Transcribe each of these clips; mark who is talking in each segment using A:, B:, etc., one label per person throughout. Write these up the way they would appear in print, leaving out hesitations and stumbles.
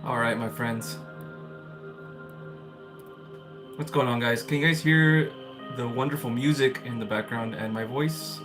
A: All right, my friends. What's going on, guys? Can you guys hear the wonderful music in the background and my voice?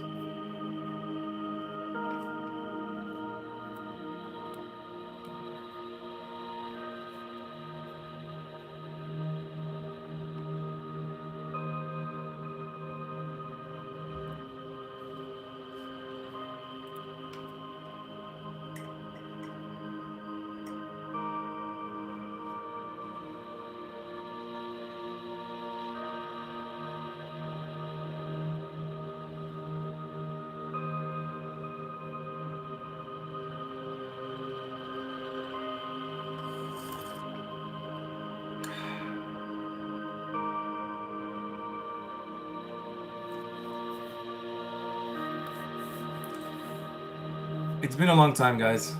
A: It's been a long time, guys.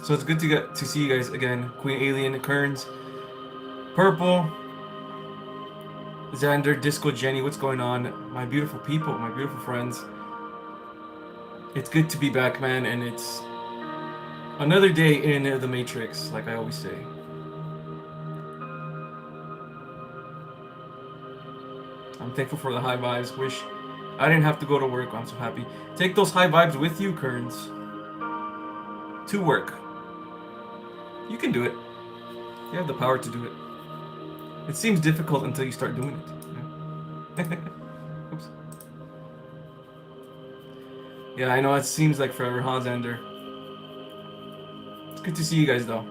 A: So it's good to get to see you guys again. Queen Alien, Kearns, Purple, Xander, Disco Jenny, what's going on? My beautiful people, my beautiful friends. It's good to be back, man, and it's another day in the Matrix, like I always say. I'm thankful for the high vibes. Wish I didn't have to go to work. I'm so happy. Take those high vibes with you, Kearns, to work. You can do it. You have the power to do it. It seems difficult until you start doing it. Oops. Yeah, I know it seems like forever, huh, Xander? It's good to see you guys, though.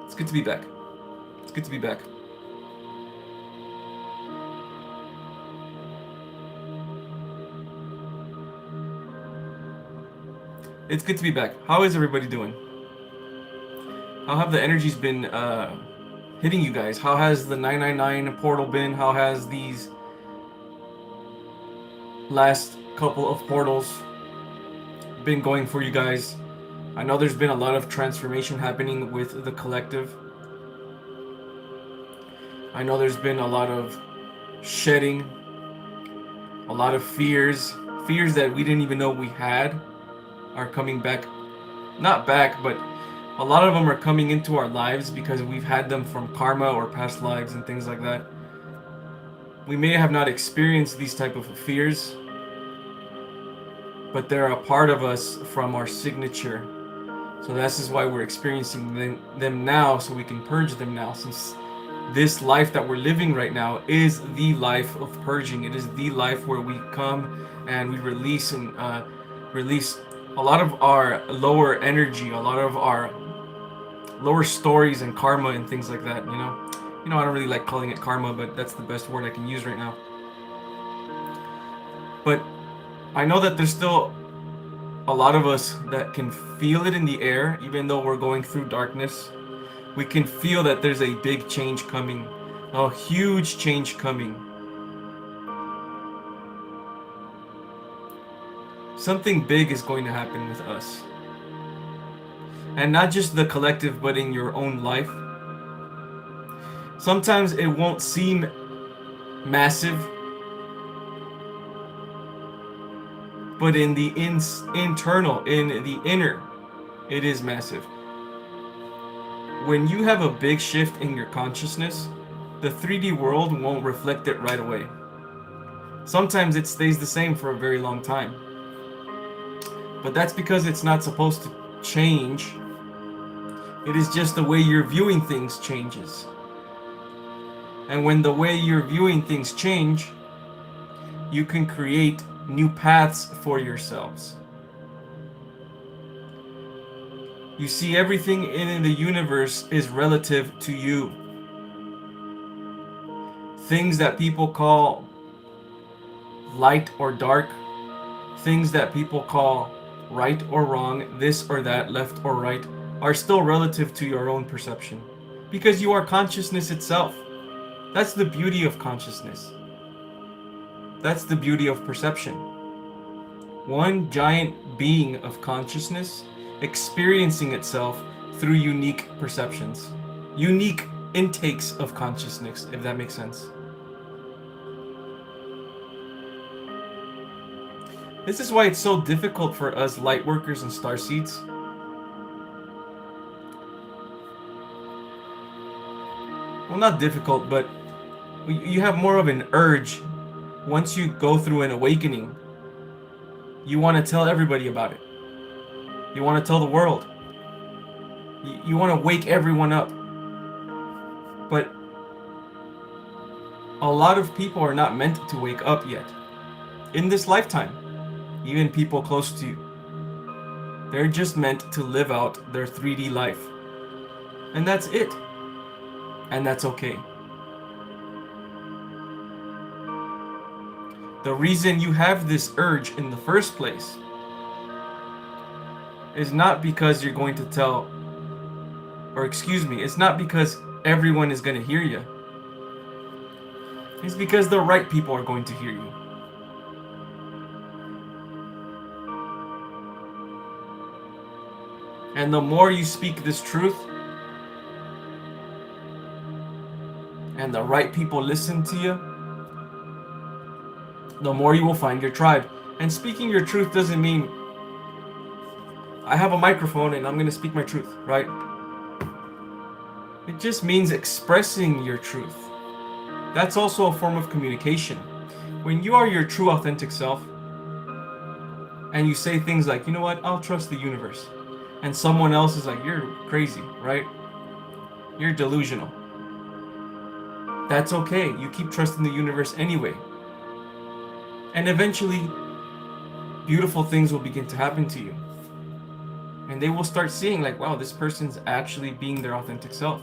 A: It's good to be back. It's good to be back. It's good to be back. How is everybody doing? How have the energies been hitting you guys? How has the 999 portal been? How has these last couple of portals been going for you guys? I know there's been a lot of transformation happening with the collective. I know there's been a lot of shedding, a lot of fears that we didn't even know we had are coming back. Not back, but a lot of them are coming into our lives because we've had them from karma or past lives and things like that. We may have not experienced these type of fears, but they're a part of us from our signature. So this is why we're experiencing them now, so we can purge them now, since this life that we're living right now is the life of purging. It is the life where we come and we release release a lot of our lower energy, a lot of our lower stories and karma and things like that. I don't really like calling it karma, but that's the best word I can use right now. But I know that there's still a lot of us that can feel it in the air, even though we're going through darkness. We can feel that there's a big change coming, a huge change coming. Something big is going to happen with us. And not just the collective, but in your own life. Sometimes it won't seem massive, but in the internal, in the inner, it is massive. When you have a big shift in your consciousness, the 3D world won't reflect it right away. Sometimes it stays the same for a very long time. But that's because it's not supposed to change. It is just the way you're viewing things changes. And when the way you're viewing things change, you can create new paths for yourselves. You see, everything in the universe is relative to you. Things that people call light or dark, things that people call right or wrong, this or that, left or right, are still relative to your own perception. Because you are consciousness itself. That's the beauty of consciousness. That's the beauty of perception. One giant being of consciousness experiencing itself through unique perceptions. Unique intakes of consciousness, if that makes sense. This is why it's so difficult for us Lightworkers and Starseeds well, not difficult, but you have more of an urge once you go through an awakening. You want to tell everybody about it. You want to tell the world. You want to wake everyone up. But a lot of people are not meant to wake up yet. In this lifetime, even people close to you. They're just meant to live out their 3D life. And that's it. And that's okay. The reason you have this urge in the first place is not because you're going to tell, or excuse me, it's not because everyone is going to hear you. It's because the right people are going to hear you. And the more you speak this truth, and the right people listen to you, the more you will find your tribe. And speaking your truth doesn't mean I have a microphone and I'm going to speak my truth, right? It just means expressing your truth. That's also a form of communication. When you are your true authentic self and you say things like, you know what, I'll trust the universe. And someone else is like, you're crazy, right? You're delusional. That's okay. You keep trusting the universe anyway. And eventually, beautiful things will begin to happen to you. And they will start seeing like, wow, this person's actually being their authentic self.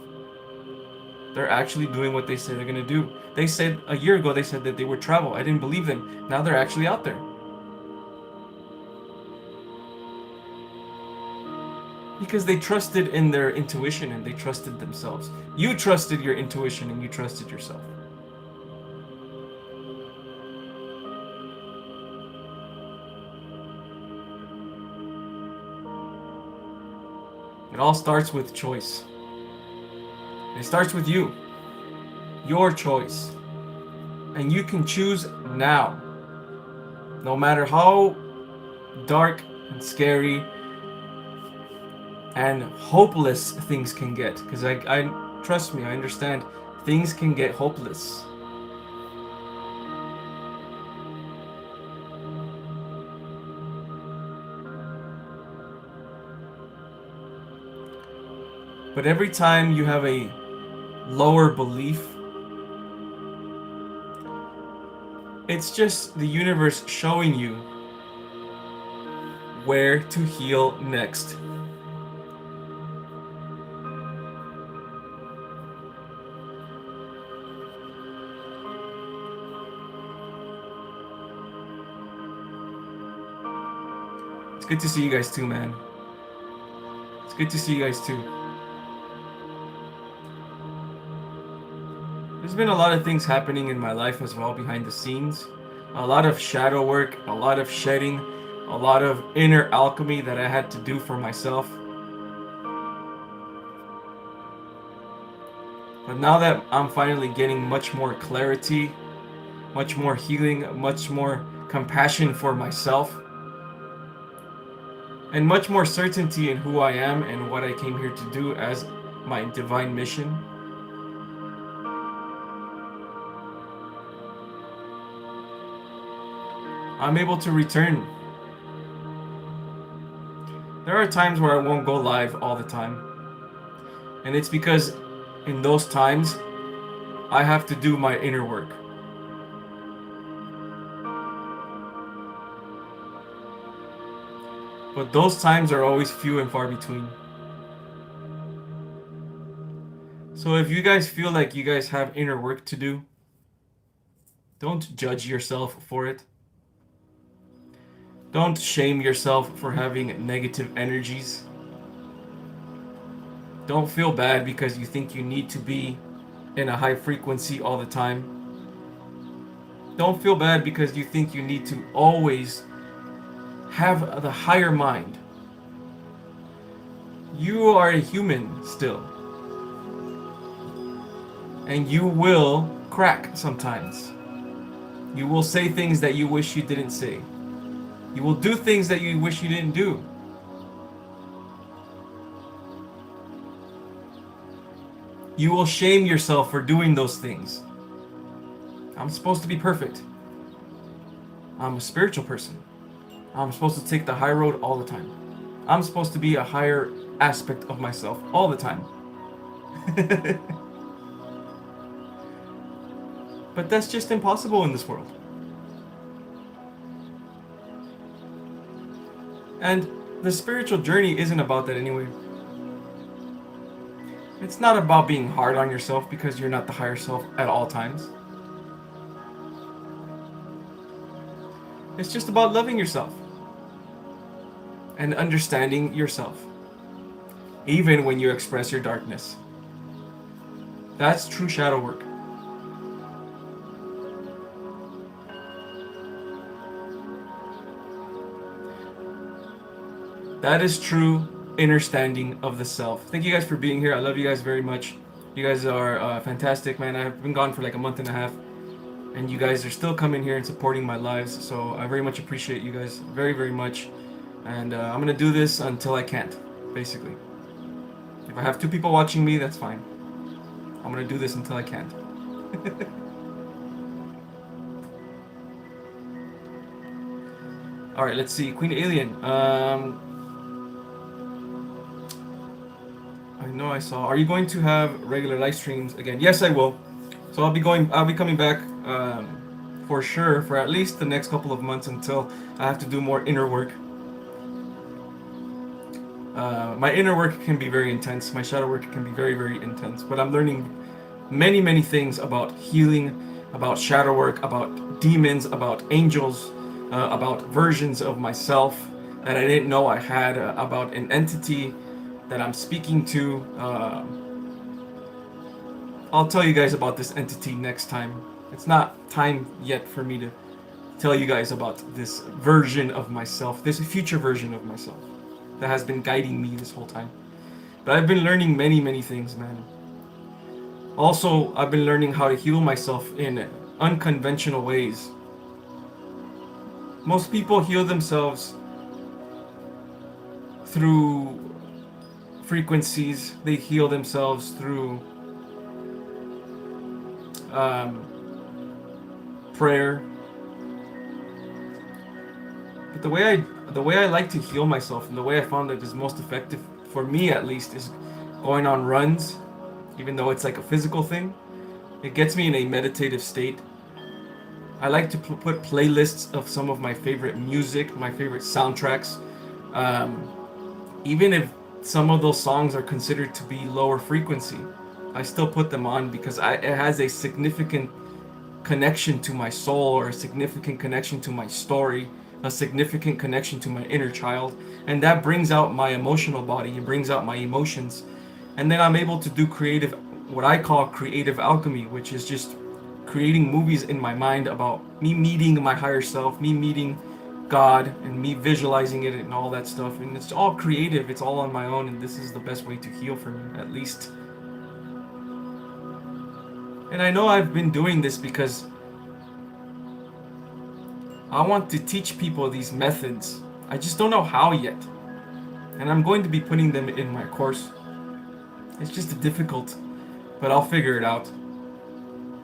A: They're actually doing what they said they're going to do. They said a year ago, they said that they would travel. I didn't believe them. Now they're actually out there. Because they trusted in their intuition and they trusted themselves. You trusted your intuition and you trusted yourself. It all starts with choice. It starts with you. Your choice. And you can choose now. No matter how dark and scary and hopeless things can get. Because I trust me, I understand. Things can get hopeless. But every time you have a lower belief, it's just the universe showing you where to heal next. It's good to see you guys too, man. It's good to see you guys too. There's been a lot of things happening in my life as well behind the scenes. A lot of shadow work, a lot of shedding, a lot of inner alchemy that I had to do for myself. But now that I'm finally getting much more clarity, much more healing, much more compassion for myself, and much more certainty in who I am and what I came here to do as my divine mission, I'm able to return. There are times where I won't go live all the time. And it's because in those times, I have to do my inner work. But those times are always few and far between. So if you guys feel like you guys have inner work to do, don't judge yourself for it. Don't shame yourself for having negative energies. Don't feel bad because you think you need to be in a high frequency all the time. Don't feel bad because you think you need to always have the higher mind. You are a human still. And you will crack sometimes. You will say things that you wish you didn't say. You will do things that you wish you didn't do. You will shame yourself for doing those things. I'm supposed to be perfect. I'm a spiritual person. I'm supposed to take the high road all the time. I'm supposed to be a higher aspect of myself all the time. But that's just impossible in this world. And the spiritual journey isn't about that anyway. It's not about being hard on yourself because you're not the higher self at all times. It's just about loving yourself and understanding yourself, even when you express your darkness. That's true shadow work. That is true understanding of the self. Thank you guys for being here. I love you guys very much. You guys are fantastic, man. I've been gone for like a month and a half, and you guys are still coming here and supporting my lives. So I very much appreciate you guys, very, very much. And I'm gonna do this until I can't, basically. If I have 2 people watching me, that's fine. I'm gonna do this until I can't. All right, let's see. Queen Alien. I know I saw. Are you going to have regular live streams again? Yes, I will. So I'll be coming back for sure for at least the next couple of months until I have to do more inner work. My inner work can be very intense. My shadow work can be very, very intense. But I'm learning many, many things about healing, about shadow work, about demons, about angels, about versions of myself that I didn't know I had, about an entity that I'm speaking to. I'll tell you guys about this entity next time. It's not time yet for me to tell you guys about this version of myself, this future version of myself that has been guiding me this whole time. But I've been learning many, many things, man. Also, I've been learning how to heal myself in unconventional ways. Most people heal themselves through frequencies. They heal themselves through prayer. But the way I like to heal myself, and the way I found that is most effective for me at least, is going on runs. Even though it's like a physical thing, it gets me in a meditative state. I like to put playlists of some of my favorite music, my favorite soundtracks. Even if some of those songs are considered to be lower frequency, I still put them on because it has a significant connection to my soul, or a significant connection to my story, a significant connection to my inner child, and that brings out my emotional body, it brings out my emotions. And then I'm able to do what I call creative alchemy, which is just creating movies in my mind about me meeting my higher self, me meeting God, and me visualizing it and all that stuff. And it's all creative, it's all on my own, and this is the best way to heal for me, at least. And I know I've been doing this because I want to teach people these methods. I just don't know how yet. And I'm going to be putting them in my course. It's just difficult, but I'll figure it out.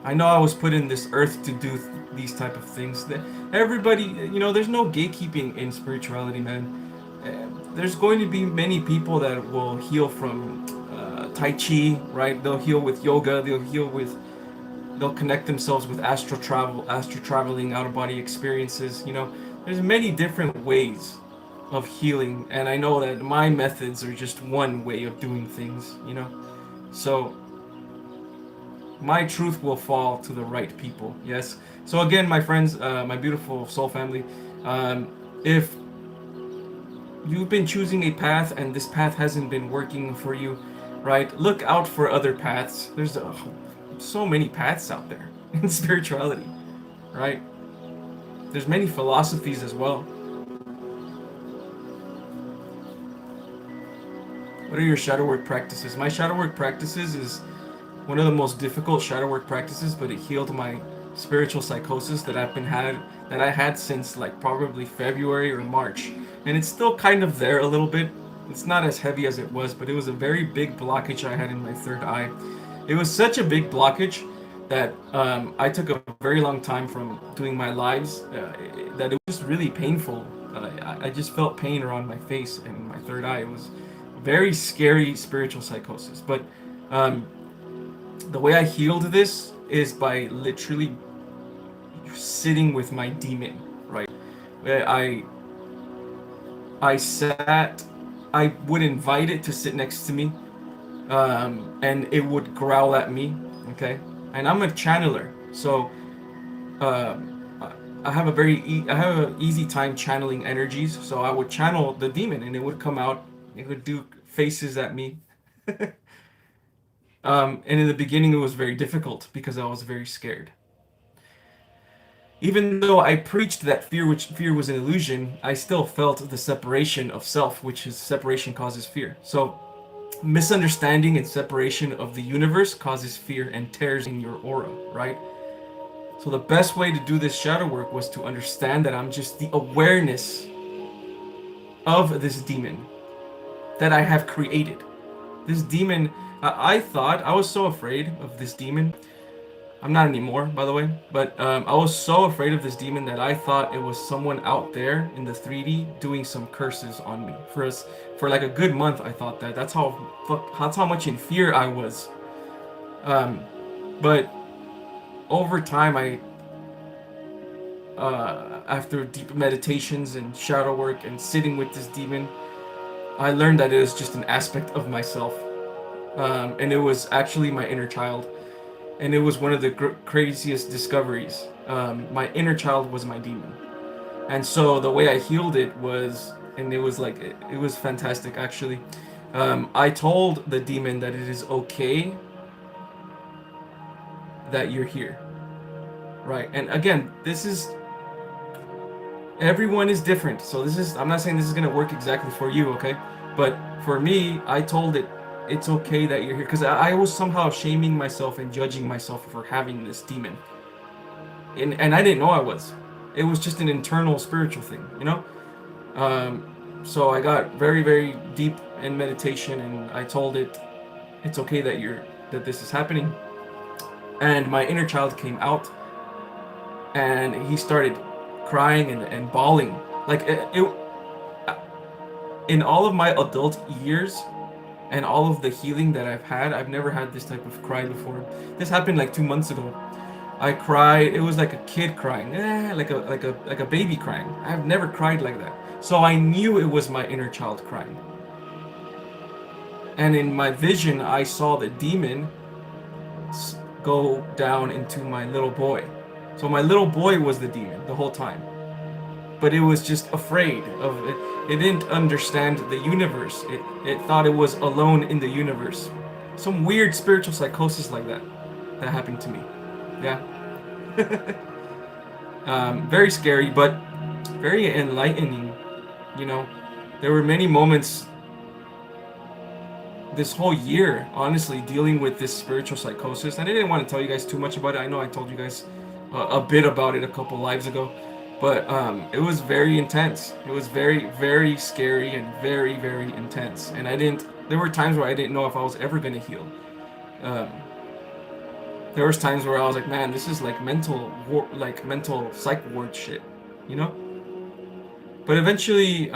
A: I know I was put in this earth to do these type of things. Everybody, there's no gatekeeping in spirituality, man. There's going to be many people that will heal from Tai Chi, right? They'll heal with yoga. They'll connect themselves with astral traveling, out of body experiences. There's many different ways of healing, and I know that my methods are just one way of doing things. So my truth will fall to the right people. Yes. So again, my friends, my beautiful soul family, if you've been choosing a path and this path hasn't been working for you, right, look out for other paths. There's so many paths out there in spirituality, right? There's many philosophies as well. What are your shadow work practices? My shadow work practices is one of the most difficult shadow work practices, but it healed my spiritual psychosis that I had since like probably February or March, and it's still kind of there a little bit. It's not as heavy as it was, but it was a very big blockage I had in my third eye, It was such a big blockage that I took a very long time from doing my lives, that it was just really painful. I just felt pain around my face and my third eye. It was very scary spiritual psychosis. But um, the way I healed this is by literally sitting with my demon, right? I sat, I would invite it to sit next to me, and it would growl at me. Okay, and I'm a channeler, so I have I have an easy time channeling energies. So I would channel the demon, and it would come out. It would do faces at me. And in the beginning, it was very difficult because I was very scared. Even though I preached that fear was an illusion, I still felt the separation of self, which is separation causes fear. So misunderstanding and separation of the universe causes fear and tears in your aura, right? So the best way to do this shadow work was to understand that I'm just the awareness of this demon that I have created. This demon, I thought, I was so afraid of this demon. I'm not anymore, by the way, but I was so afraid of this demon that I thought it was someone out there in the 3D doing some curses on me. For like a good month, I thought that. That's how much in fear I was. Um, but over time, after deep meditations and shadow work and sitting with this demon, I learned that it was just an aspect of myself, and it was actually my inner child. And it was one of the craziest discoveries. My inner child was my demon, and so the way I healed it was, and it was like it was fantastic actually. I told the demon that it is okay that you're here, right? And again, this is everyone is different, so this is I'm not saying this is gonna work exactly for you, okay? But for me, I told it it's okay that you're here because I was somehow shaming myself and judging myself for having this demon, and I didn't know I was. It was just an internal spiritual thing, you know. So I got very very deep in meditation, and I told it it's okay that this is happening, and my inner child came out, and he started crying and bawling like in all of my adult years and all of the healing that I've had, I've never had this type of cry before. This happened like 2 months ago. I cried. It was like a kid crying, like a baby crying. I've never cried like that. So I knew it was my inner child crying. And in my vision, I saw the demon go down into my little boy. So my little boy was the demon the whole time, but it was just afraid of it. It didn't understand the universe. It thought it was alone in the universe. Some weird spiritual psychosis like that happened to me. Yeah. Very scary, but very enlightening. You know, there were many moments this whole year, honestly, dealing with this spiritual psychosis. And I didn't want to tell you guys too much about it. I know I told you guys a bit about it a couple lives ago, but it was very intense. It was very, very scary and very, very intense. And I didn't. There were times where I didn't know if I was ever gonna heal. Um, there was times where I was like, man, this is like mental psych ward shit, you know. But eventually,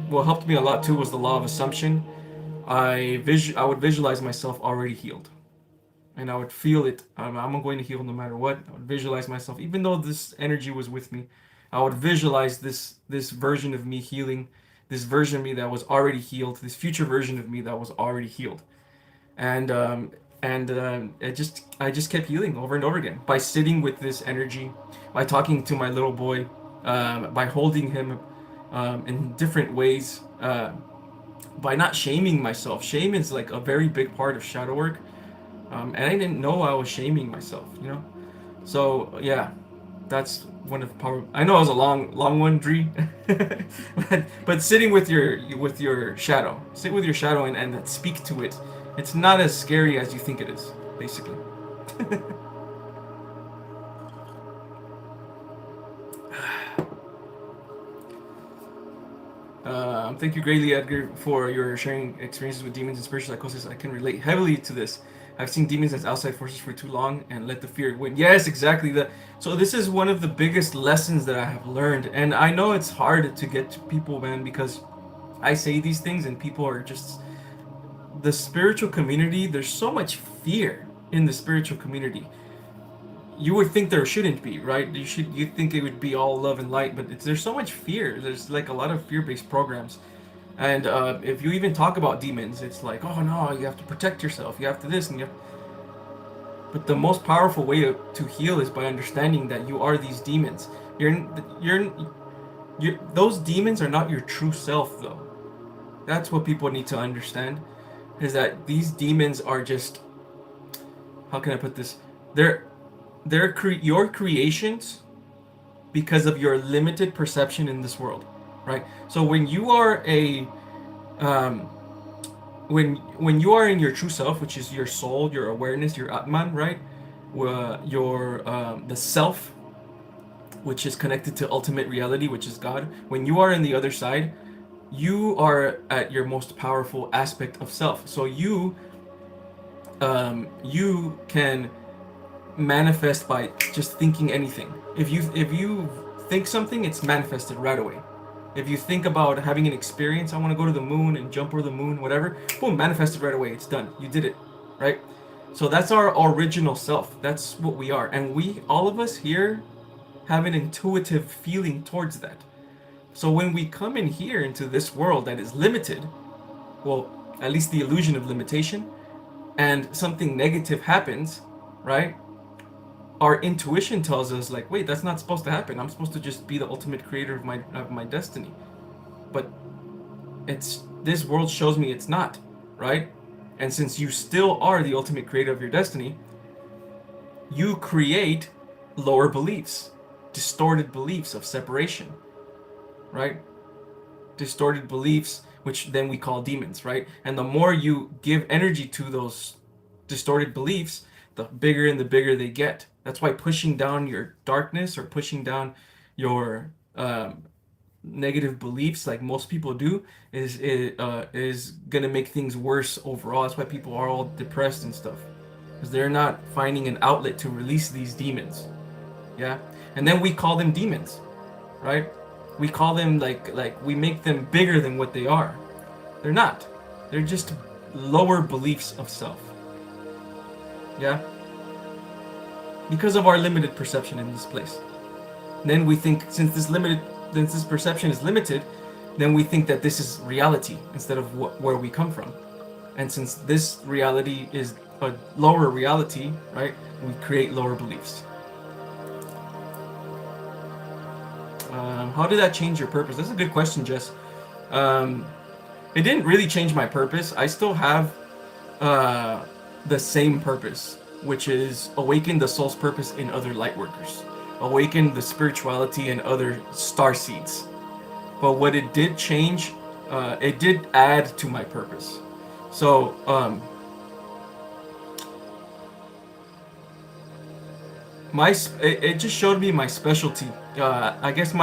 A: what helped me a lot too was the law of assumption. I would visualize myself already healed, and I would feel it. I'm going to heal no matter what. I would visualize myself, even though this energy was with me. I would visualize this version of me healing, this version of me that was already healed, this future version of me that was already healed, and I just kept healing over and over again by sitting with this energy, by talking to my little boy, by holding him in different ways. By not shaming myself. Shame is like a very big part of shadow work, and I didn't know I was shaming myself. You know, so yeah, that's one of the power. I know it was a long one, Dree, but sitting with your shadow, sit with your shadow and speak to it. It's not as scary as you think it is, basically. Thank you greatly, Edgar, for your sharing experiences with demons and spiritual psychosis. I can relate heavily to this. I've seen demons as outside forces for too long and let the fear win. Yes, exactly that. So this is one of the biggest lessons that I have learned, and I know it's hard to get to people, man, because I say these things and people are just the spiritual community. There's so much fear in the spiritual community. You would think there shouldn't be, right? You think it would be all love and light, but there's so much fear. There's like a lot of fear-based programs. And if you even talk about demons, it's like, oh no, you have to protect yourself. You have to this and you have. But the most powerful way to heal is by understanding that you are these demons. You're, those demons are not your true self, though. That's what people need to understand. Is that these demons are just, how can I put this? They're your creations because of your limited perception in this world, right? So when you are a um, when you are in your true self, which is your soul, your awareness, your atman, right? Your the self, which is connected to ultimate reality, which is God. When you are in the other side, you are at your most powerful aspect of self. So you can manifest by just thinking anything. If you think something, it's manifested right away. If you think about having an experience, I want to go to the moon and jump over the moon, whatever, boom, manifested right away. It's done. You did it, right? So that's our original self. That's what we are, and all of us here, have an intuitive feeling towards that. So when we come in here into this world that is limited, well, at least the illusion of limitation, and something negative happens, right? Our intuition tells us like, wait, that's not supposed to happen. I'm supposed to just be the ultimate creator of my destiny. But it's this world shows me it's not, right? And since you still are the ultimate creator of your destiny, you create lower beliefs, distorted beliefs of separation, right? Distorted beliefs, which then we call demons, right? And the more you give energy to those distorted beliefs, the bigger and the bigger they get. That's why pushing down your darkness or pushing down your negative beliefs, like most people do, is gonna make things worse overall. That's why people are all depressed and stuff, because they're not finding an outlet to release these demons. Yeah, and then we call them demons, right? We call them like we make them bigger than what they are. They're not. They're just lower beliefs of self. Yeah? Because of our limited perception in this place. Then we think since this perception is limited, then we think that this is reality instead of where we come from. And since this reality is a lower reality, right? We create lower beliefs. How did that change your purpose? That's a good question, Jess. It didn't really change my purpose. I still have the same purpose, which is awaken the soul's purpose in other lightworkers, awaken the spirituality in other star seeds. But what it did change, it did add to my purpose. So it just showed me my specialty. I guess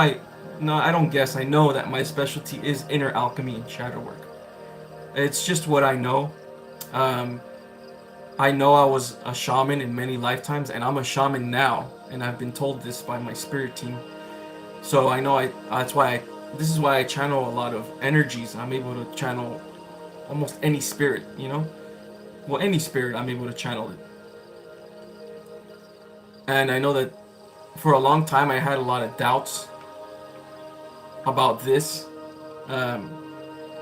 A: no, I don't guess. I know that my specialty is inner alchemy and shadow work. It's just what I know. I know I was a shaman in many lifetimes, and I'm a shaman now, and I've been told this by my spirit team. So I know this is why I channel a lot of energies. I'm able to channel almost any spirit, you know? Well, any spirit, I'm able to channel it. And I know that for a long time I had a lot of doubts about this,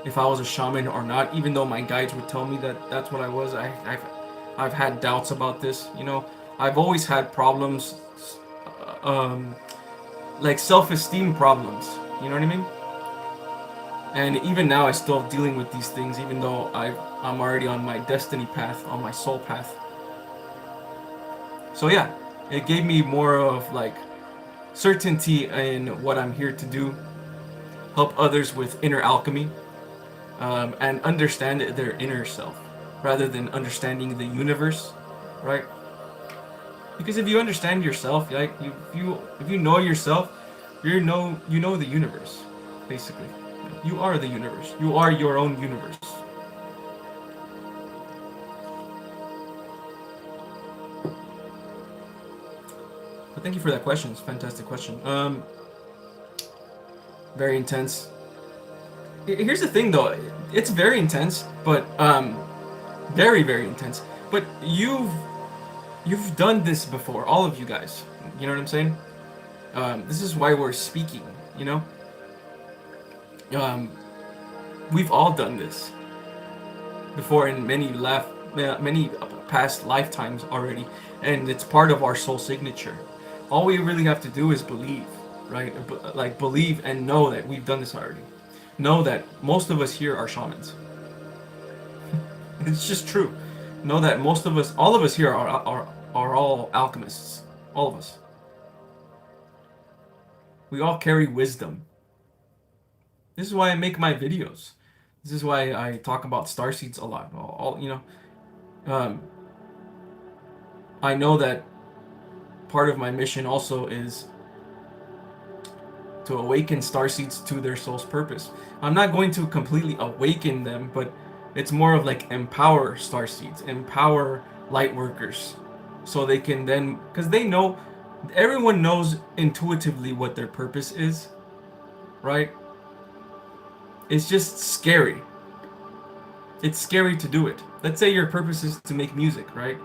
A: if I was a shaman or not, even though my guides would tell me that that's what I was. I've had doubts about this, you know. I've always had problems, like self-esteem problems, you know what I mean? And even now I still dealing with these things, even though I'm already on my destiny path, on my soul path. So yeah, it gave me more of like certainty in what I'm here to do, help others with inner alchemy, and understand their inner self rather than understanding the universe, right? Because if you understand yourself, like if you know yourself, you know the universe, basically. You are the universe. You are your own universe. Thank you for that question. It's a fantastic question. Very intense. Here's the thing, though. It's very intense, but very very intense. But you've done this before, all of you guys. You know what I'm saying? This is why we're speaking. You know, um, we've all done this before in many past lifetimes already, and it's part of our soul signature. All we really have to do is believe, right? Like believe and know that we've done this already. Know that most of us here are shamans. It's just true. Know that most of us, all of us here are all alchemists. All of us. We all carry wisdom. This is why I make my videos. This is why I talk about star seeds a lot. All you know, I know that part of my mission also is to awaken starseeds to their soul's purpose. I'm not going to completely awaken them, but it's more of like empower starseeds, empower light workers, so they can then, because they know, everyone knows intuitively what their purpose is, right? It's just scary. It's scary to do it. Let's say your purpose is to make music, right?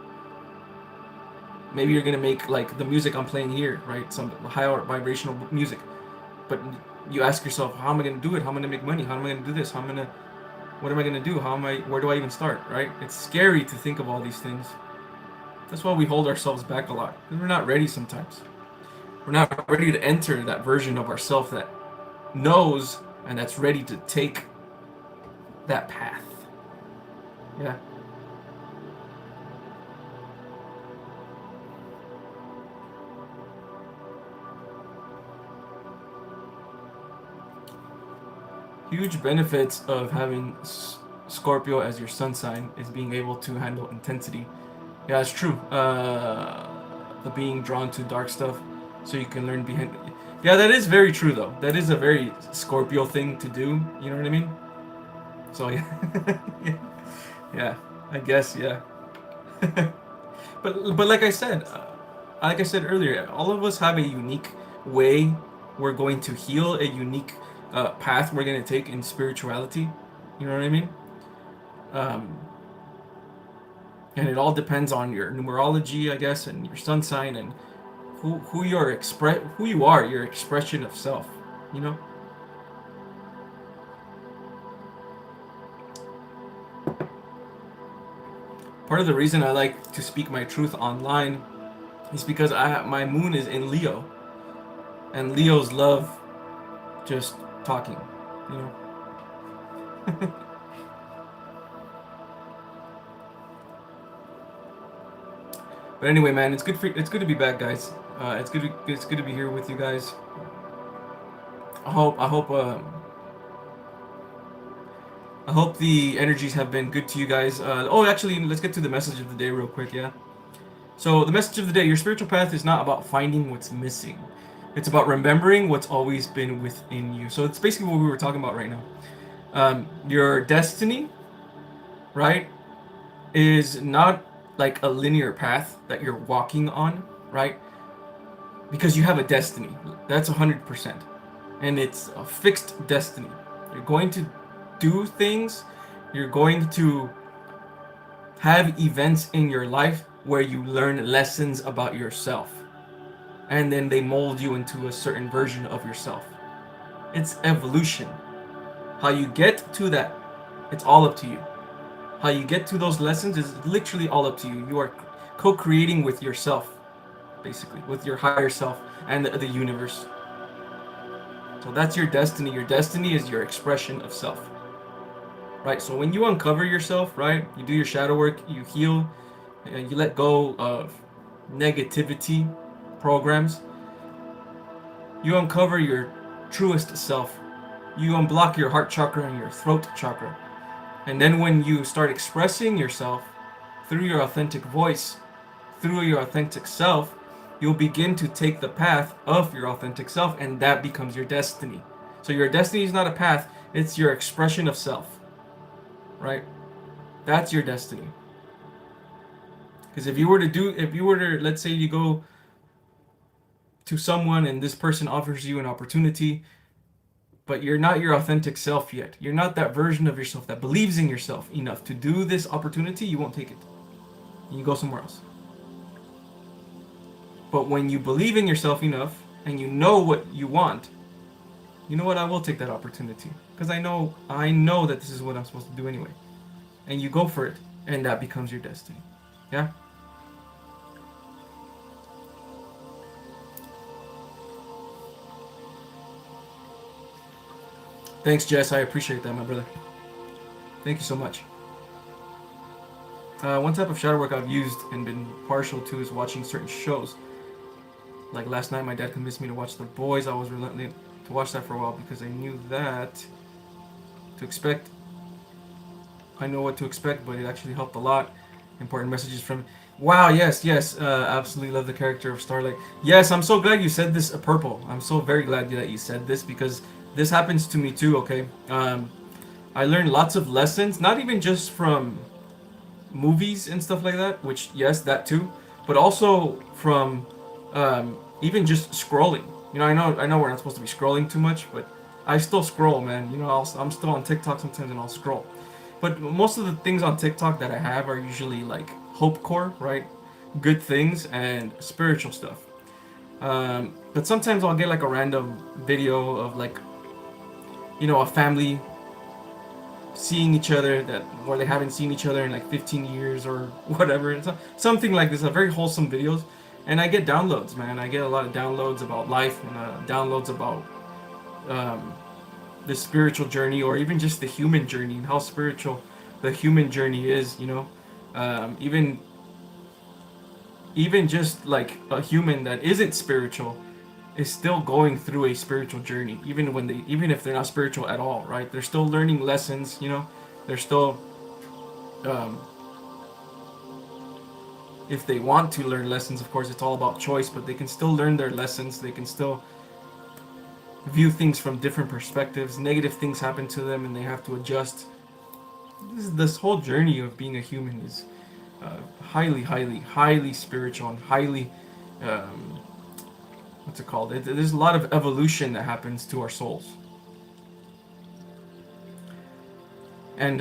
A: Maybe you're gonna make like the music I'm playing here, right? Some higher vibrational music. But you ask yourself, how am I gonna do it? How am I gonna make money? How am I gonna do this? What am I gonna do? Where do I even start, right? It's scary to think of all these things. That's why we hold ourselves back a lot. Because we're not ready sometimes. We're not ready to enter that version of ourself that knows and that's ready to take that path. Yeah. Huge benefits of having Scorpio as your sun sign is being able to handle intensity. Yeah, it's true. The being drawn to dark stuff, so you can learn behind. Yeah, that is very true though. That is a very Scorpio thing to do. You know what I mean? So yeah, yeah, I guess yeah. But like I said earlier, all of us have a unique way we're going to heal, a unique path we're going to take in spirituality. You know what I mean? Um, and it all depends on your numerology, I guess, and your sun sign, and who you are, your expression of self. You know. Part of the reason I like to speak my truth online is because my moon is in Leo, and Leos love just talking, you know. But anyway, man, it's good to be back, guys. It's good to be here with you guys. I hope the energies have been good to you guys. Oh, actually, let's get to the message of the day real quick, yeah. So the message of the day: your spiritual path is not about finding what's missing. It's about remembering what's always been within you. So it's basically what we were talking about right now. Your destiny, right, is not like a linear path that you're walking on, right? Because you have a destiny. That's 100%. And it's a fixed destiny. You're going to do things, you're going to have events in your life where you learn lessons about yourself. And then they mold you into a certain version of yourself. It's evolution. How you get to that, it's all up to you. How you get to those lessons is literally all up to you. You are co-creating with yourself, basically, with your higher self and the universe. So that's your destiny. Your destiny is your expression of self. Right? So when you uncover yourself, right, you do your shadow work, you heal, and you let go of negativity programs, you uncover your truest self. You unblock your heart chakra and your throat chakra. And then when you start expressing yourself through your authentic voice, through your authentic self, you'll begin to take the path of your authentic self, and that becomes your destiny. So your destiny is not a path, it's your expression of self. Right? That's your destiny. Because if you were to, let's say you go to someone and this person offers you an opportunity, but you're not your authentic self yet. You're not that version of yourself that believes in yourself enough to do this opportunity, you won't take it. You go somewhere else. But when you believe in yourself enough and you know what you want, you know what, I will take that opportunity. Because I know that this is what I'm supposed to do anyway. And you go for it, and that becomes your destiny. Yeah? Thanks, Jess. I appreciate that, my brother. Thank you so much. One type of shadow work I've used and been partial to is watching certain shows. Like last night, my dad convinced me to watch The Boys. I was reluctant to watch that for a while because I knew that to expect. I know what to expect, but it actually helped a lot. Important messages from. Wow, yes, yes. Absolutely love the character of Starlight. Yes, I'm so glad you said this, Purple. I'm so very glad that you said this because this happens to me too, okay? I learned lots of lessons, not even just from movies and stuff like that, which, yes, that too, but also from even just scrolling. I know we're not supposed to be scrolling too much, but I still scroll, man. I'm still on TikTok sometimes and I'll scroll. But most of the things on TikTok that I have are usually like hope core, right? Good things and spiritual stuff. But sometimes I'll get like a random video of like, a family seeing each other that where they haven't seen each other in like 15 years or whatever. It's something like this, a very wholesome videos, and I get downloads, man. I get a lot of downloads about life and downloads about um, the spiritual journey or even just the human journey and how spiritual the human journey is. Even just like a human that isn't spiritual is still going through a spiritual journey, even if they're not spiritual at all, right? They're still learning lessons. They're still um, if they want to learn lessons, of course, it's all about choice, but they can still learn their lessons. They can still view things from different perspectives. Negative things happen to them and they have to adjust. This whole journey of being a human is highly, highly, highly spiritual and highly um, what's it called? There's a lot of evolution that happens to our souls. And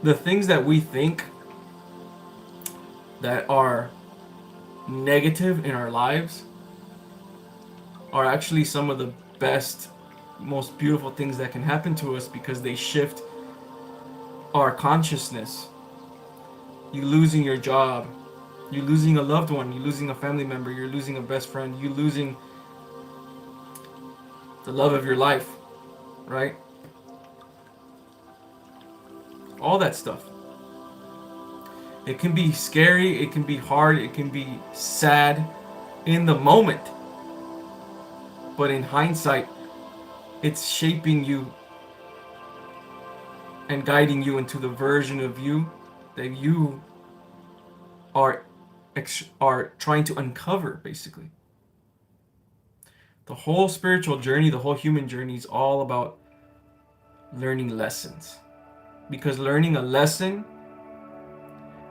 A: the things that we think that are negative in our lives are actually some of the best, most beautiful things that can happen to us because they shift our consciousness. You losing your job, you losing a loved one, you losing a family member, you're losing a best friend, you losing the love of your life, right? All that stuff. It can be scary, it can be hard, it can be sad in the moment. But in hindsight, it's shaping you and guiding you into the version of you that you are trying to uncover, basically. The whole spiritual journey, the whole human journey is all about learning lessons. Because learning a lesson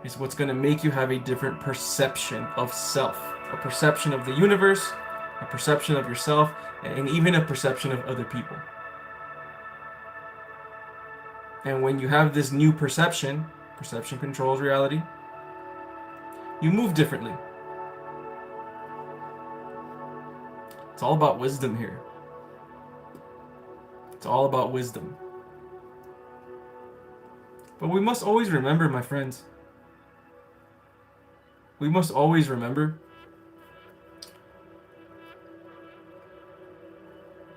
A: is what's going to make you have a different perception of self, a perception of the universe, a perception of yourself, and even a perception of other people. And when you have this new perception controls reality, you move differently. It's all about wisdom here. It's all about wisdom. But we must always remember, my friends, we must always remember,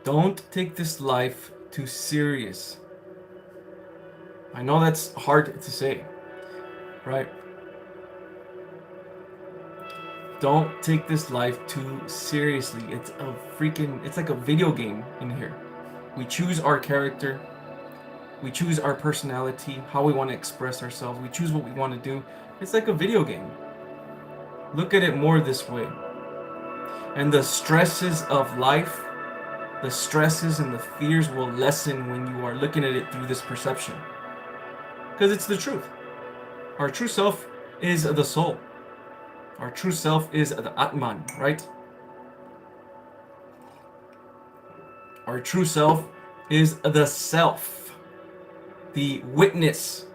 A: don't take this life too serious. I know that's hard to say, right? Don't take this life too seriously. It's like a video game in here. We choose our character. We choose our personality, how we want to express ourselves. We choose what we want to do. It's like a video game. Look at it more this way. And the stresses of life, the stresses and the fears will lessen when you are looking at it through this perception. Because it's the truth. Our true self is the soul. Our true self is the Atman, right? Our true self is the self, the witness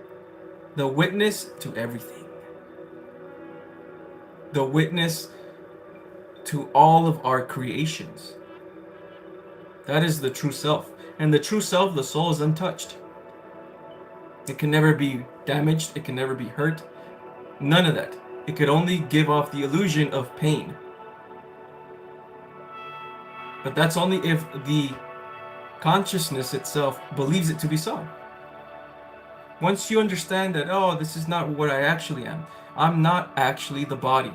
A: to everything, the witness to all of our creations. That is the true self. And the true self, the soul, is untouched. It can never be damaged, it can never be hurt. None of that. It could only give off the illusion of pain. But that's only if the consciousness itself believes it to be so. Once you understand that, oh, this is not what I actually am. I'm not actually the body.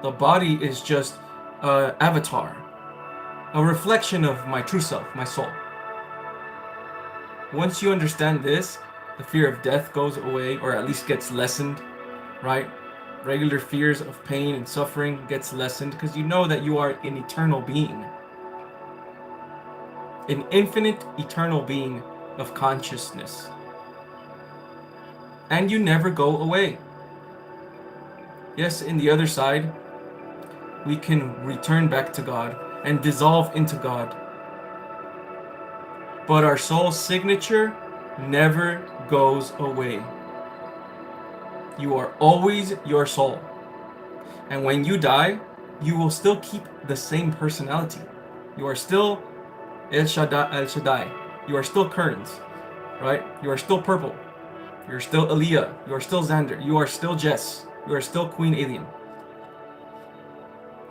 A: The body is just an avatar, a reflection of my true self, my soul. Once you understand this, the fear of death goes away, or at least gets lessened, right? Regular fears of pain and suffering gets lessened because you know that you are an eternal being. An infinite, eternal being of consciousness. And you never go away. Yes, in the other side, we can return back to God and dissolve into God. But our soul's signature never goes away. You are always your soul. And when you die, you will still keep the same personality. You are still El Shaddai. You are still Kearns, right? You are still Purple. You're still Aaliyah. You are still Xander. You are still Jess. You are still Queen Alien.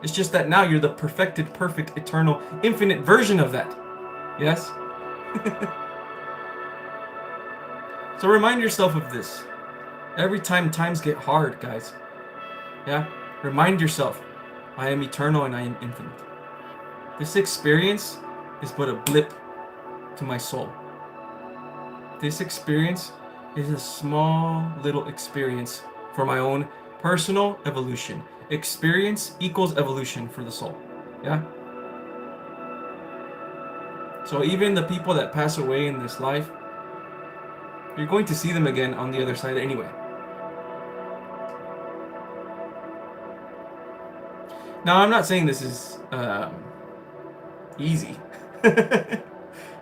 A: It's just that now you're the perfected, perfect, eternal, infinite version of that. Yes? So remind yourself of this. Every time times get hard, guys. Yeah? Remind yourself, I am eternal and I am infinite. This experience is but a blip to my soul. This experience is a small little experience for my own personal evolution. Experience equals evolution for the soul. Yeah? So even the people that pass away in this life, you're going to see them again on the other side anyway. Now, I'm not saying this is easy.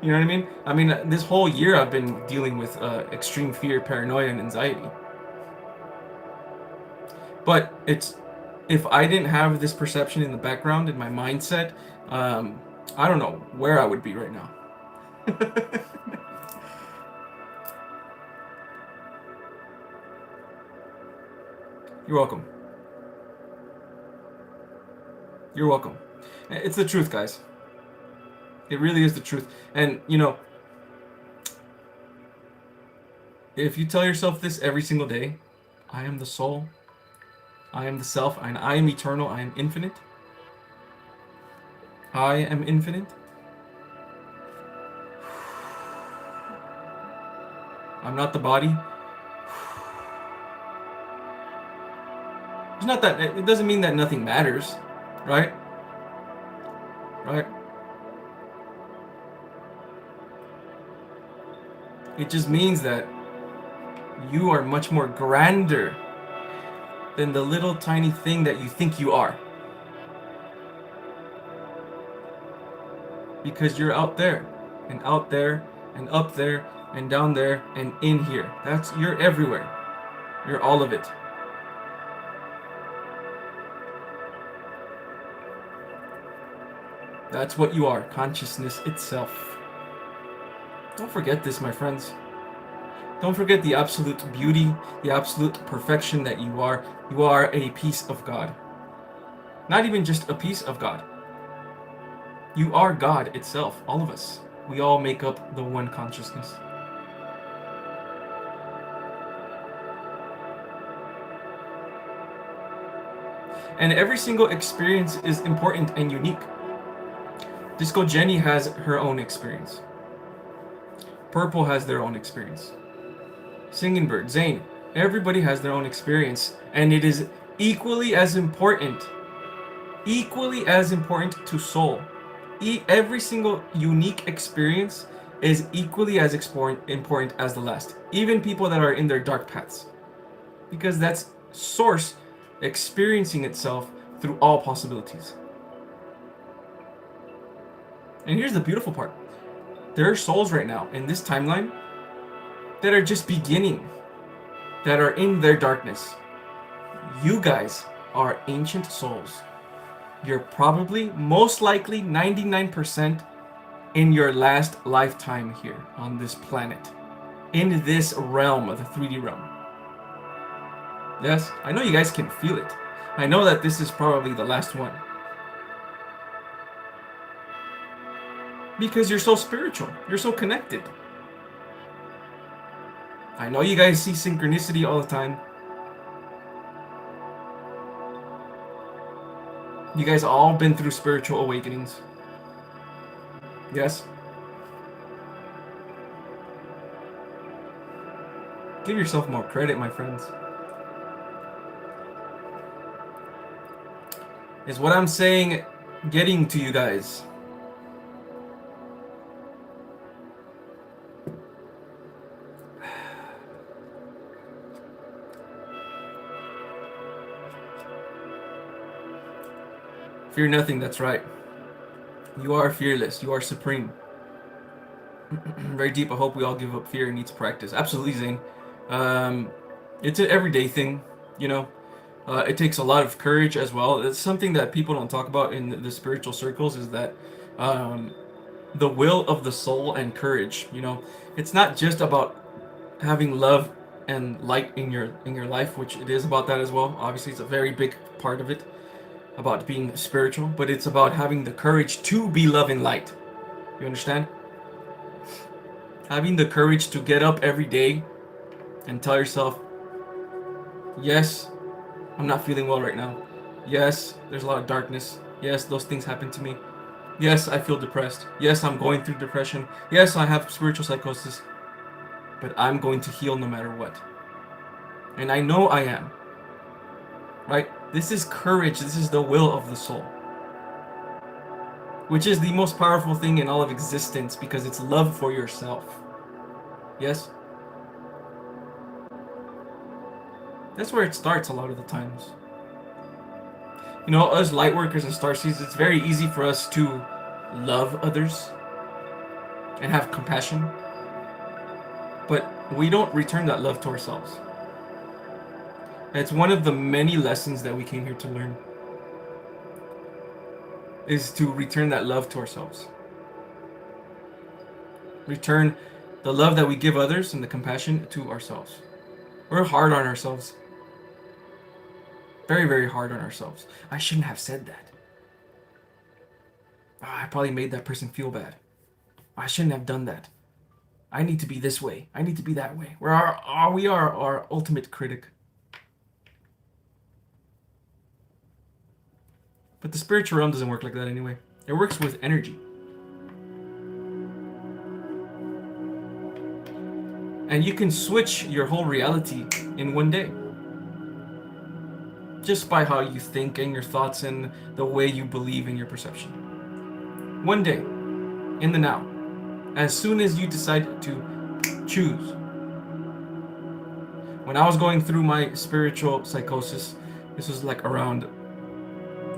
A: You know what I mean? I mean, this whole year I've been dealing with extreme fear, paranoia, and anxiety. But if I didn't have this perception in the background, in my mindset, I don't know where I would be right now. You're welcome. You're welcome. It's the truth, guys. It really is the truth. And, you know, if you tell yourself this every single day, I am the soul, I am the self, and I am eternal, I am infinite. I am infinite. I'm not the body. It's not that, it doesn't mean that nothing matters, right? Right? It just means that you are much more grander than the little tiny thing that you think you are. Because you're out there, and up there, and down there, and in here. You're everywhere. You're all of it. That's what you are, consciousness itself. Don't forget this, my friends. Don't forget the absolute beauty, the absolute perfection that you are. You are a piece of God. Not even just a piece of God. You are God itself, all of us. We all make up the one consciousness. And every single experience is important and unique. Disco Jenny has her own experience. Purple has their own experience. Singing Bird, Zane, everybody has their own experience, and it is equally as important to soul. Every single unique experience is equally as important as the last. Even people that are in their dark paths. Because that's source experiencing itself through all possibilities. And here's the beautiful part. There are souls right now in this timeline that are just beginning, that are in their darkness. You guys are ancient souls. You're probably, most likely, 99% in your last lifetime here on this planet. In this realm of the 3D realm. Yes, I know you guys can feel it. I know that this is probably the last one. Because you're so spiritual. You're so connected. I know you guys see synchronicity all the time. You guys all been through spiritual awakenings. Yes? Give yourself more credit, my friends. Is what I'm saying getting to you guys? Fear nothing, that's right. You are fearless. You are supreme. Very deep. I hope we all give up fear and need to practice. Absolutely, Zane. It's an everyday thing, you know. It takes a lot of courage as well. It's something that people don't talk about in the spiritual circles is that the will of the soul and courage, you know. It's not just about having love and light in your life, which it is about that as well. Obviously, it's a very big part of it about being spiritual, but it's about having the courage to be love and light. You understand? Having the courage to get up every day and tell yourself, yes, I'm not feeling well right now. Yes, there's a lot of darkness. Yes, those things happen to me. Yes, I feel depressed. Yes, I'm going through depression. Yes, I have spiritual psychosis. But I'm going to heal no matter what. And I know I am. Right? This is courage. This is the will of the soul. Which is the most powerful thing in all of existence because it's love for yourself. Yes? That's where it starts a lot of the times. You know, us Lightworkers and Starseeds, it's very easy for us to love others and have compassion. But we don't return that love to ourselves. It's one of the many lessons that we came here to learn. Is to return that love to ourselves. Return the love that we give others and the compassion to ourselves. We're hard on ourselves. Very, very hard on ourselves. I shouldn't have said that. I probably made that person feel bad. I shouldn't have done that. I need to be this way. I need to be that way. We are our ultimate critic. But the spiritual realm doesn't work like that anyway. It works with energy. And you can switch your whole reality in one day. Just by how you think and your thoughts and the way you believe in your perception. One day, in the now. As soon as you decide to choose. When I was going through my spiritual psychosis, this was like around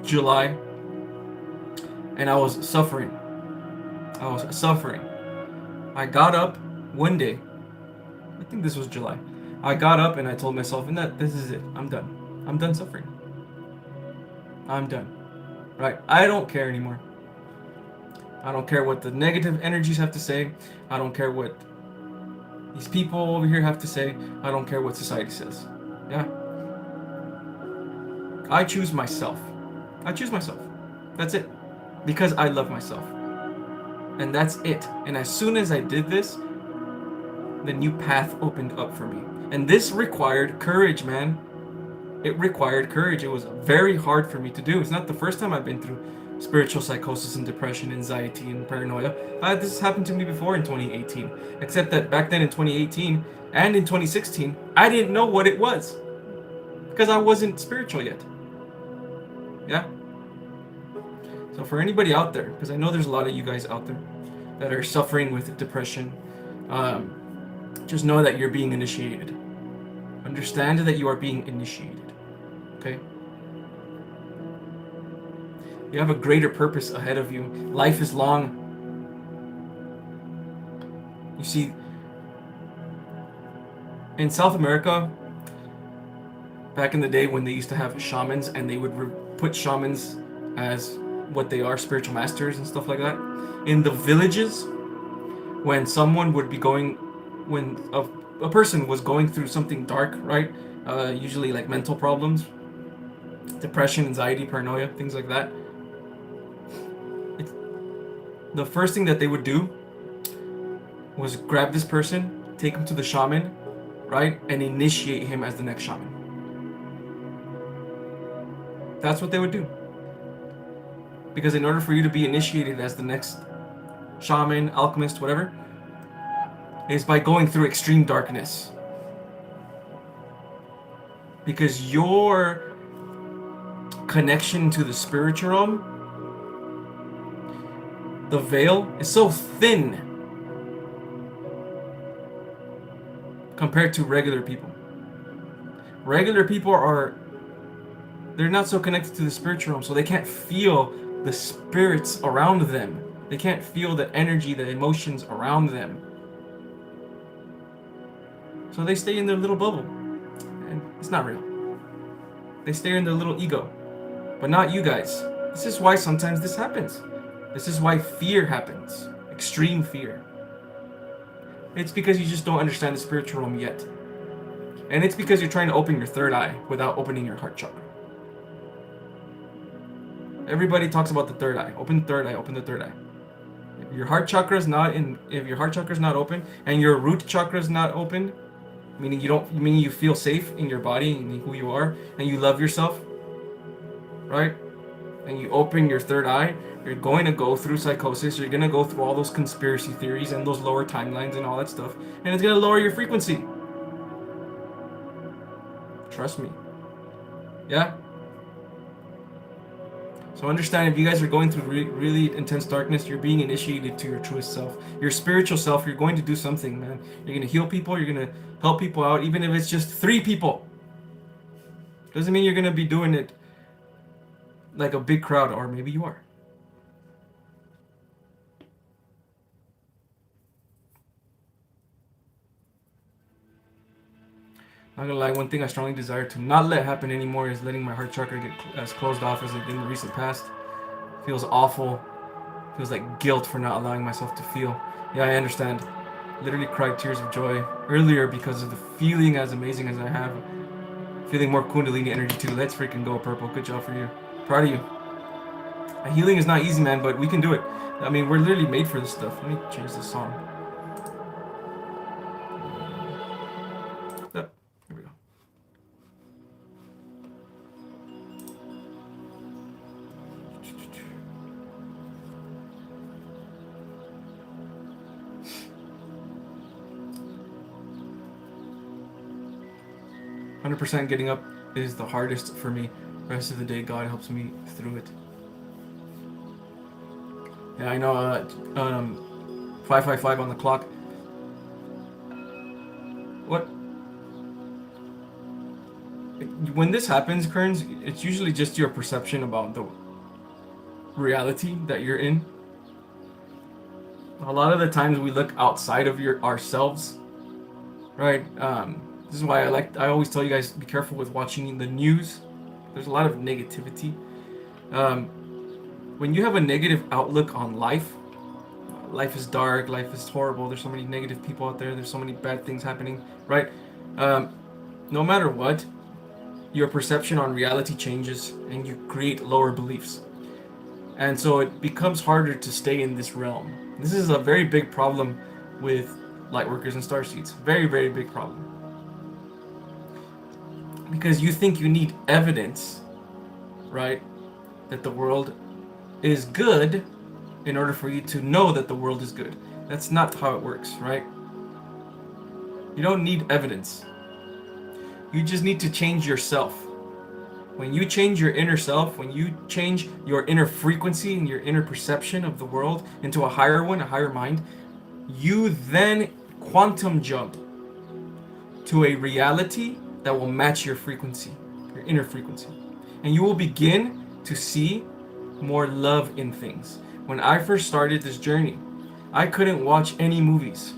A: July, and I was suffering. I got up one day, I think this was July. I got up and I told myself, and that this is it. I'm done. I'm done suffering. I'm done. Right? I don't care anymore. I don't care what the negative energies have to say. I don't care what these people over here have to say. I don't care what society says. Yeah? I choose myself. I choose myself. That's it. Because I love myself. And that's it. And as soon as I did this, the new path opened up for me. And this required courage, man. It required courage. It was very hard for me to do. It's not the first time I've been through spiritual psychosis and depression, anxiety, and paranoia. This has happened to me before in 2018. Except that back then in 2018 and in 2016, I didn't know what it was. Because I wasn't spiritual yet. Yeah? So for anybody out there, because I know there's a lot of you guys out there that are suffering with depression, just know that you're being initiated. Understand that you are being initiated. Okay? You have a greater purpose ahead of you. Life is long. You see, in South America, back in the day when they used to have shamans and they would put shamans as what they are, spiritual masters and stuff like that, in the villages, when someone would be going, when a person was going through something dark, right? Usually like mental problems, depression, anxiety, paranoia, things like that. The first thing that they would do was grab this person, take him to the shaman, right? And initiate him as the next shaman. That's what they would do. Because in order for you to be initiated as the next shaman, alchemist, whatever, is by going through extreme darkness. Because your connection to the spiritual realm, the veil, is so thin compared to regular people. Regular people they're not so connected to the spiritual realm, so they can't feel the spirits around them. They can't feel the energy, the emotions around them. So they stay in their little bubble. And it's not real. They stay in their little ego. But not you guys. This is why sometimes this happens. This is why fear happens. Extreme fear. It's because you just don't understand the spiritual realm yet. And it's because you're trying to open your third eye without opening your heart chakra. Everybody talks about the third eye. Open the third eye, open the third eye. If your heart chakra is not open and your root chakra is not open, meaning you feel safe in your body and who you are, and you love yourself, right? And you open your third eye, you're going to go through psychosis, you're going to go through all those conspiracy theories and those lower timelines and all that stuff, and it's going to lower your frequency. Trust me. Yeah? So understand, if you guys are going through really intense darkness, you're being initiated to your truest self. Your spiritual self, you're going to do something, man. You're going to heal people, you're going to help people out, even if it's just 3 people. Doesn't mean you're going to be doing it like a big crowd, or maybe you are. Not gonna lie, one thing I strongly desire to not let happen anymore is letting my heart chakra get as closed off as it did in the recent past. Feels awful. Feels like guilt for not allowing myself to feel. Yeah, I understand. Literally cried tears of joy earlier because of the feeling as amazing as I have. Feeling more Kundalini energy too. Let's freaking go, Purple. Good job for you. Proud of you. Healing is not easy, man, but we can do it. I mean, we're literally made for this stuff. Let me change this song. Oh, here we go. "100% getting up is the hardest for me. The rest of the day, God helps me through it." Yeah, I know. 555 on the clock. What? When this happens, Kearns, it's usually just your perception about the reality that you're in. A lot of the times we look outside of ourselves, right? This is why I always tell you guys, be careful with watching the news. There's a lot of negativity. When you have a negative outlook on life is dark, life is horrible, there's so many negative people out there, there's so many bad things happening, right? No matter what, your perception on reality changes and you create lower beliefs. And so it becomes harder to stay in this realm. This is a very big problem with Lightworkers and Starseeds. Very, very big problem. Because you think you need evidence, right, that the world is good in order for you to know that the world is good. That's not how it works, right? You don't need evidence. You just need to change yourself. When you change your inner self, when you change your inner frequency and your inner perception of the world into a higher one, a higher mind, you then quantum jump to a reality that will match your frequency, your inner frequency. And you will begin to see more love in things. When I first started this journey, I couldn't watch any movies.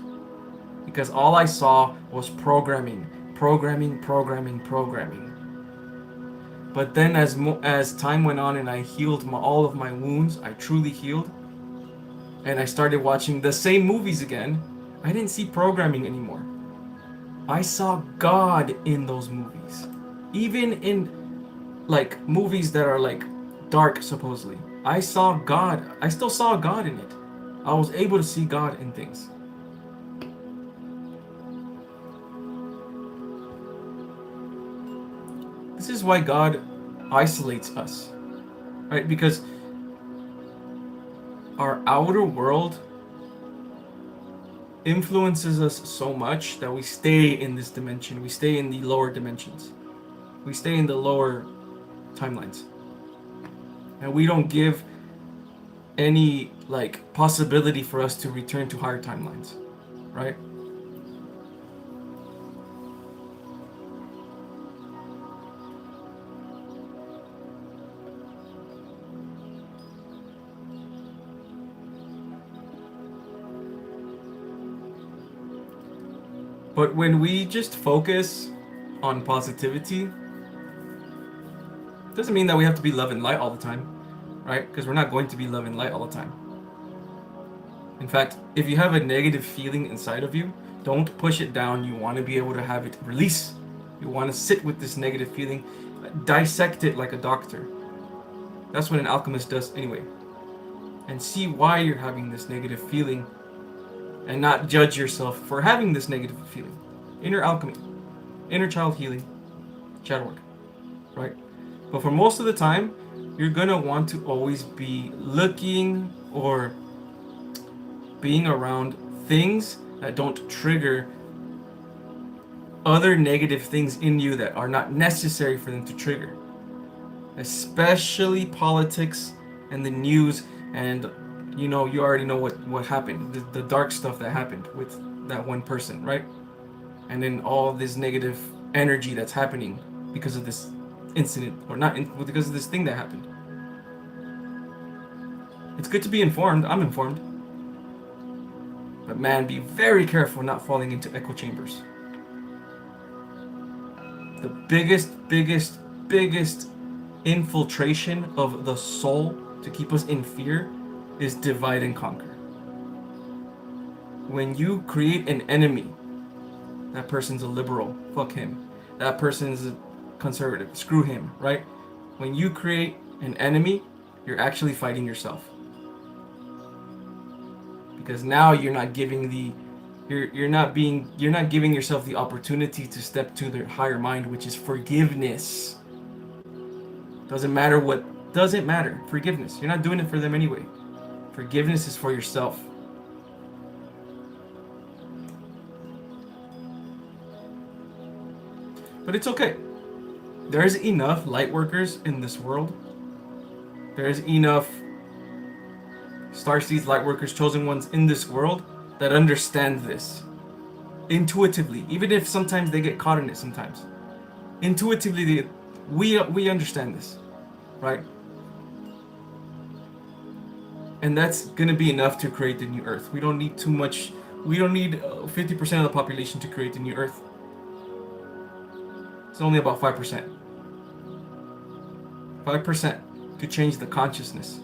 A: because all I saw was programming, programming, programming, programming. But then as time went on and I healed all of my wounds, I truly healed, and I started watching the same movies again, I didn't see programming anymore. I saw God in those movies. Even in like movies that are like dark supposedly. I saw God. I still saw God in it. I was able to see God in things. This is why God isolates us, right? Because our outer world influences us so much that we stay in this dimension. We stay in the lower dimensions. We stay in the lower timelines. And we don't give any like possibility for us to return to higher timelines, right? But when we just focus on positivity, doesn't mean that we have to be love and light all the time, right? Because we're not going to be love and light all the time. In fact, if you have a negative feeling inside of you, don't push it down. You want to be able to have it release. You want to sit with this negative feeling, dissect it like a doctor. That's what an alchemist does anyway. And see why you're having this negative feeling and not judge yourself for having this negative feeling. Inner alchemy, inner child healing, shadow work, right? But for most of the time, you're gonna want to always be looking or being around things that don't trigger other negative things in you that are not necessary for them to trigger. Especially politics and the news, and you know, you already know what happened, the dark stuff that happened with that one person, right? And then all this negative energy that's happening because of this incident, or not because of this thing that happened. It's good to be informed. I'm informed. But man, be very careful not falling into echo chambers. The biggest infiltration of the soul to keep us in fear is divide and conquer. When you create an enemy, that person's a liberal, fuck him. That person's a conservative, screw him, right? When you create an enemy, you're actually fighting yourself. Because now you're not giving yourself the opportunity to step to the higher mind, which is forgiveness. Doesn't matter. Forgiveness. You're not doing it for them anyway. Forgiveness is for yourself. But it's okay. There's enough light workers in this world. There's enough starseeds, light workers, chosen ones in this world that understand this intuitively, even if sometimes they get caught in it. Sometimes intuitively, we understand this, right? And that's gonna be enough to create the new Earth. We don't need too much. We don't need 50% of the population to create the new Earth. It's only about 5%. 5% to change the consciousness.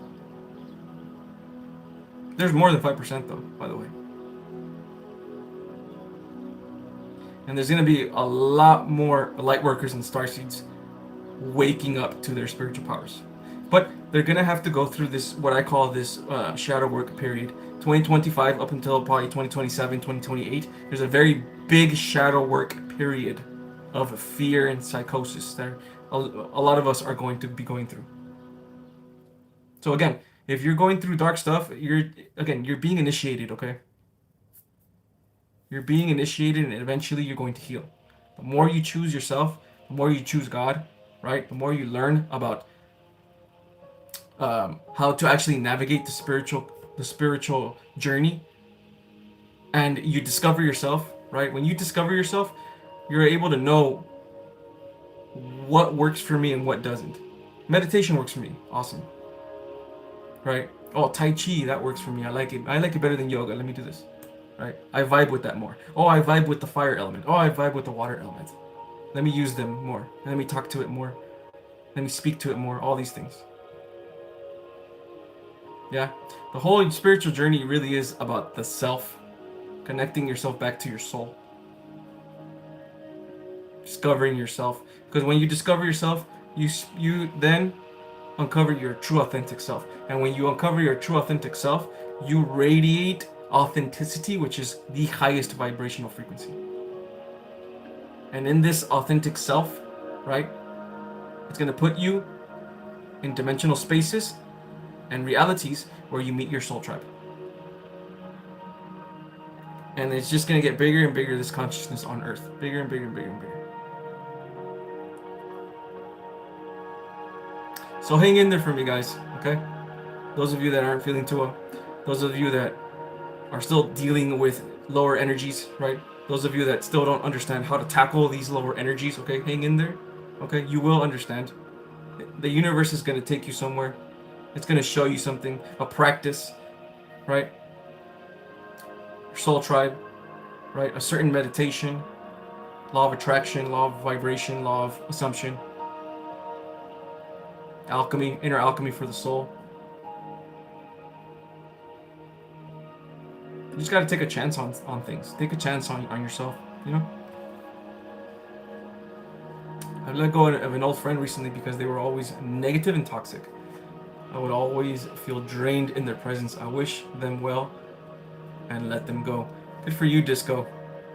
A: There's more than 5% though, by the way. And there's going to be a lot more light workers and starseeds waking up to their spiritual powers. But they're going to have to go through this, what I call this shadow work period. 2025 up until probably 2027, 2028. There's a very big shadow work period of fear and psychosis that a lot of us are going to be going through. So again, if you're going through dark stuff, you're being initiated, okay? You're being initiated, and eventually you're going to heal. The more you choose yourself, the more you choose God, right? The more you learn about how to actually navigate the spiritual journey, and you discover yourself, right? When you discover yourself, you're able to know what works for me and what doesn't. Meditation works for me. Awesome. Right? Oh, Tai Chi, that works for me. I like it. I like it better than yoga. Let me do this. right? I vibe with that more. Oh, I vibe with the fire element. Oh, I vibe with the water element. Let me use them more. Let me talk to it more. Let me speak to it more. All these things. Yeah. The whole spiritual journey really is about the self, connecting yourself back to your soul, discovering yourself. Because when you discover yourself, you then uncover your true authentic self. And when you uncover your true authentic self, you radiate authenticity, which is the highest vibrational frequency. And in this authentic self, right, it's going to put you in dimensional spaces and realities where you meet your soul tribe. And it's just going to get bigger and bigger, this consciousness on earth. Bigger and bigger and bigger and bigger. So hang in there for me, guys, okay? Those of you that aren't feeling too well, those of you that are still dealing with lower energies, right? Those of you that still don't understand how to tackle these lower energies, okay? Hang in there, okay? You will understand. The universe is going to take you somewhere. It's going to show you something, a practice, right? Your soul tribe, right? A certain meditation, law of attraction, law of vibration, law of assumption, alchemy, inner alchemy for the soul. You just got to take a chance on things. Take a chance on yourself, you know? I let go of an old friend recently because they were always negative and toxic. I would always feel drained in their presence. I wish them well and let them go. Good for you, Disco.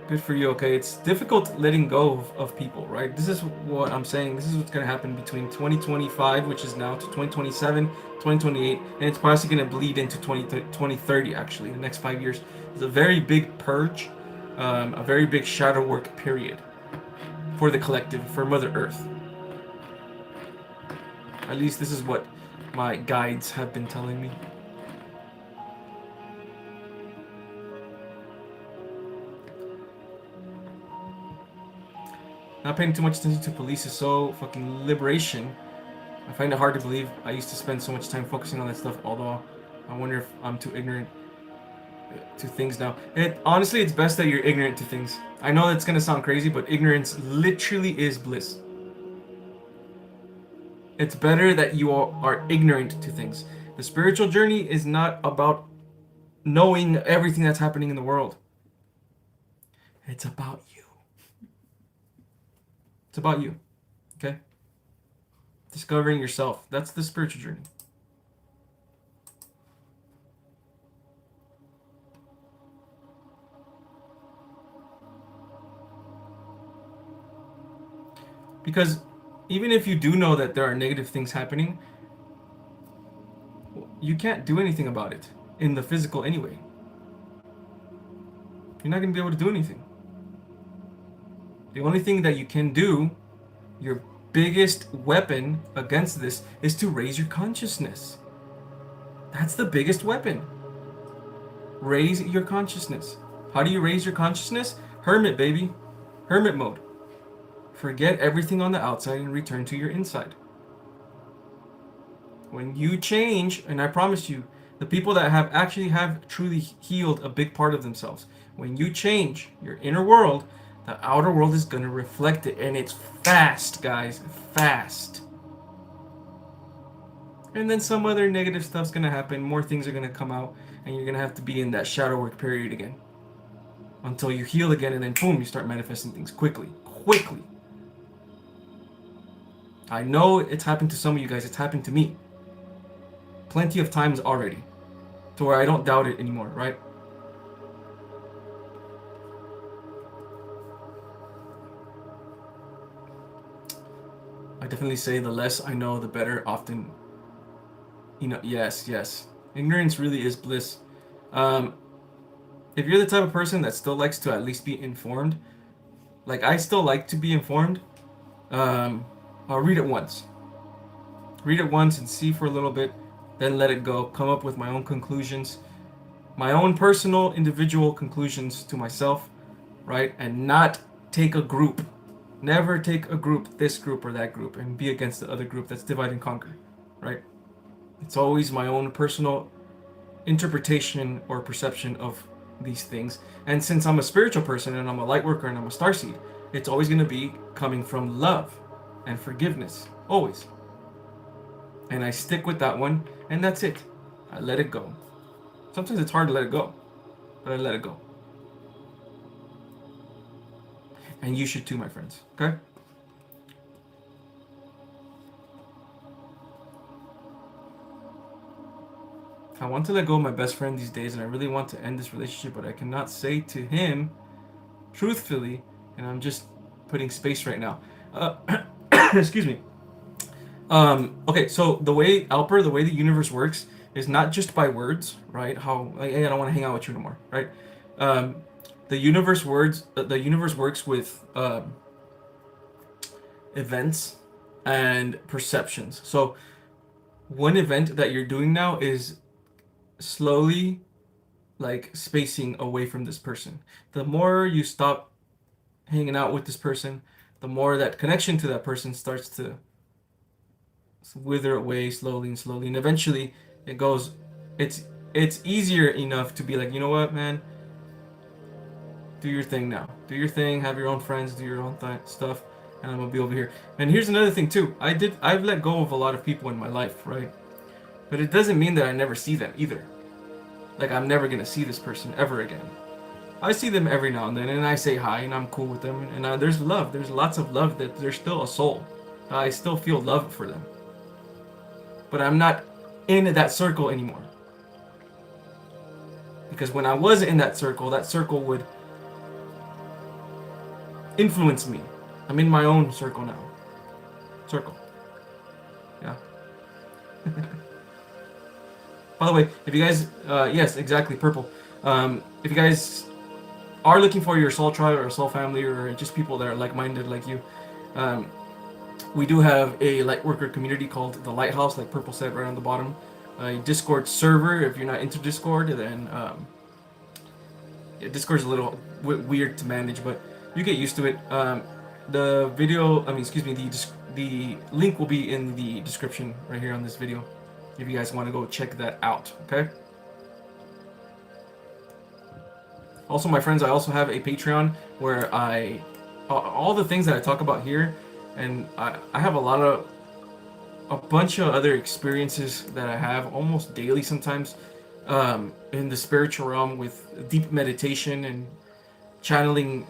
A: Good for you, okay? It's difficult letting go of people, right? This is what I'm saying. This is what's going to happen between 2025, which is now, to 2027, 2028, and it's possibly going to bleed into 2030, actually, the next 5 years. It's a very big purge, a very big shadow work period for the collective, for Mother Earth. At least this is what my guides have been telling me. Not paying too much attention to police is so fucking liberation. I find it hard to believe I used to spend so much time focusing on that stuff, although I wonder if I'm too ignorant to things now. Honestly, it's best that you're ignorant to things. I know that's gonna sound crazy, but ignorance literally is bliss. It's better that you are ignorant to things. The spiritual journey is not about knowing everything that's happening in the world. It's about you. It's about you. Okay? Discovering yourself. That's the spiritual journey. Because even if you do know that there are negative things happening, you can't do anything about it in the physical anyway. You're not going to be able to do anything. The only thing that you can do, your biggest weapon against this, is to raise your consciousness. That's the biggest weapon. Raise your consciousness. How do you raise your consciousness? Hermit, baby. Hermit mode. Forget everything on the outside and return to your inside. When you change, and I promise you, the people that have truly healed a big part of themselves, when you change your inner world, the outer world is going to reflect it, and it's fast, guys, fast. And then some other negative stuff's going to happen, more things are going to come out, and you're going to have to be in that shadow work period again. Until you heal again, and then boom, you start manifesting things quickly. I know it's happened to some of you guys, it's happened to me. Plenty of times already. To where I don't doubt it anymore, right? I definitely say the less I know, the better often. Yes. Ignorance really is bliss. If you're the type of person that still likes to at least be informed, like I still like to be informed, I'll read it once. Read it once and see for a little bit, then let it go. Come up with my own conclusions, my own personal, individual conclusions to myself, right? And not take a group. Never take a group, this group or that group, and be against the other group. That's divide and conquer, right? It's always my own personal interpretation or perception of these things. And since I'm a spiritual person and I'm a light worker and I'm a starseed, it's always going to be coming from love and forgiveness, always. And I stick with that one, and that's it. I let it go. Sometimes it's hard to let it go, but I let it go. And you should too, my friends, okay? I want to let go of my best friend these days, and I really want to end this relationship, but I cannot say to him truthfully, and I'm just putting space right now. Excuse me. Okay, so the way Alper, the way the universe works is not just by words, right? How, like, hey, I don't want to hang out with you anymore, right? Um, the universe works with events and perceptions. So one event that you're doing now is slowly like spacing away from this person. The more you stop hanging out with this person, the more that connection to that person starts to wither away slowly and slowly, and eventually it goes. It's easier enough to be like, you know what, man, do your thing now. Do your thing. Have your own friends. Do your own stuff, and I'm gonna be over here. And here's another thing too. I've let go of a lot of people in my life, right? But it doesn't mean that I never see them either. Like I'm never gonna see this person ever again. I see them every now and then, and I say hi, and I'm cool with them. And there's love. There's lots of love. That there's still a soul. I still feel love for them. But I'm not in that circle anymore. Because when I was in that circle would influence me. I'm in my own circle now. Circle. Yeah. By the way, if you guys, yes, exactly, purple. If you guys are looking for your soul tribe or soul family or just people that are like-minded like you, we do have a Lightworker community called the Lighthouse, like Purple said right on the bottom. A Discord server. If you're not into Discord, then yeah, Discord's a little weird to manage, but you get used to it. The video, the link will be in the description right here on this video if you guys want to go check that out, okay? Also, my friends, I also have a Patreon where all the things that I talk about here, and I have a bunch of other experiences that I have almost daily sometimes in the spiritual realm with deep meditation and channeling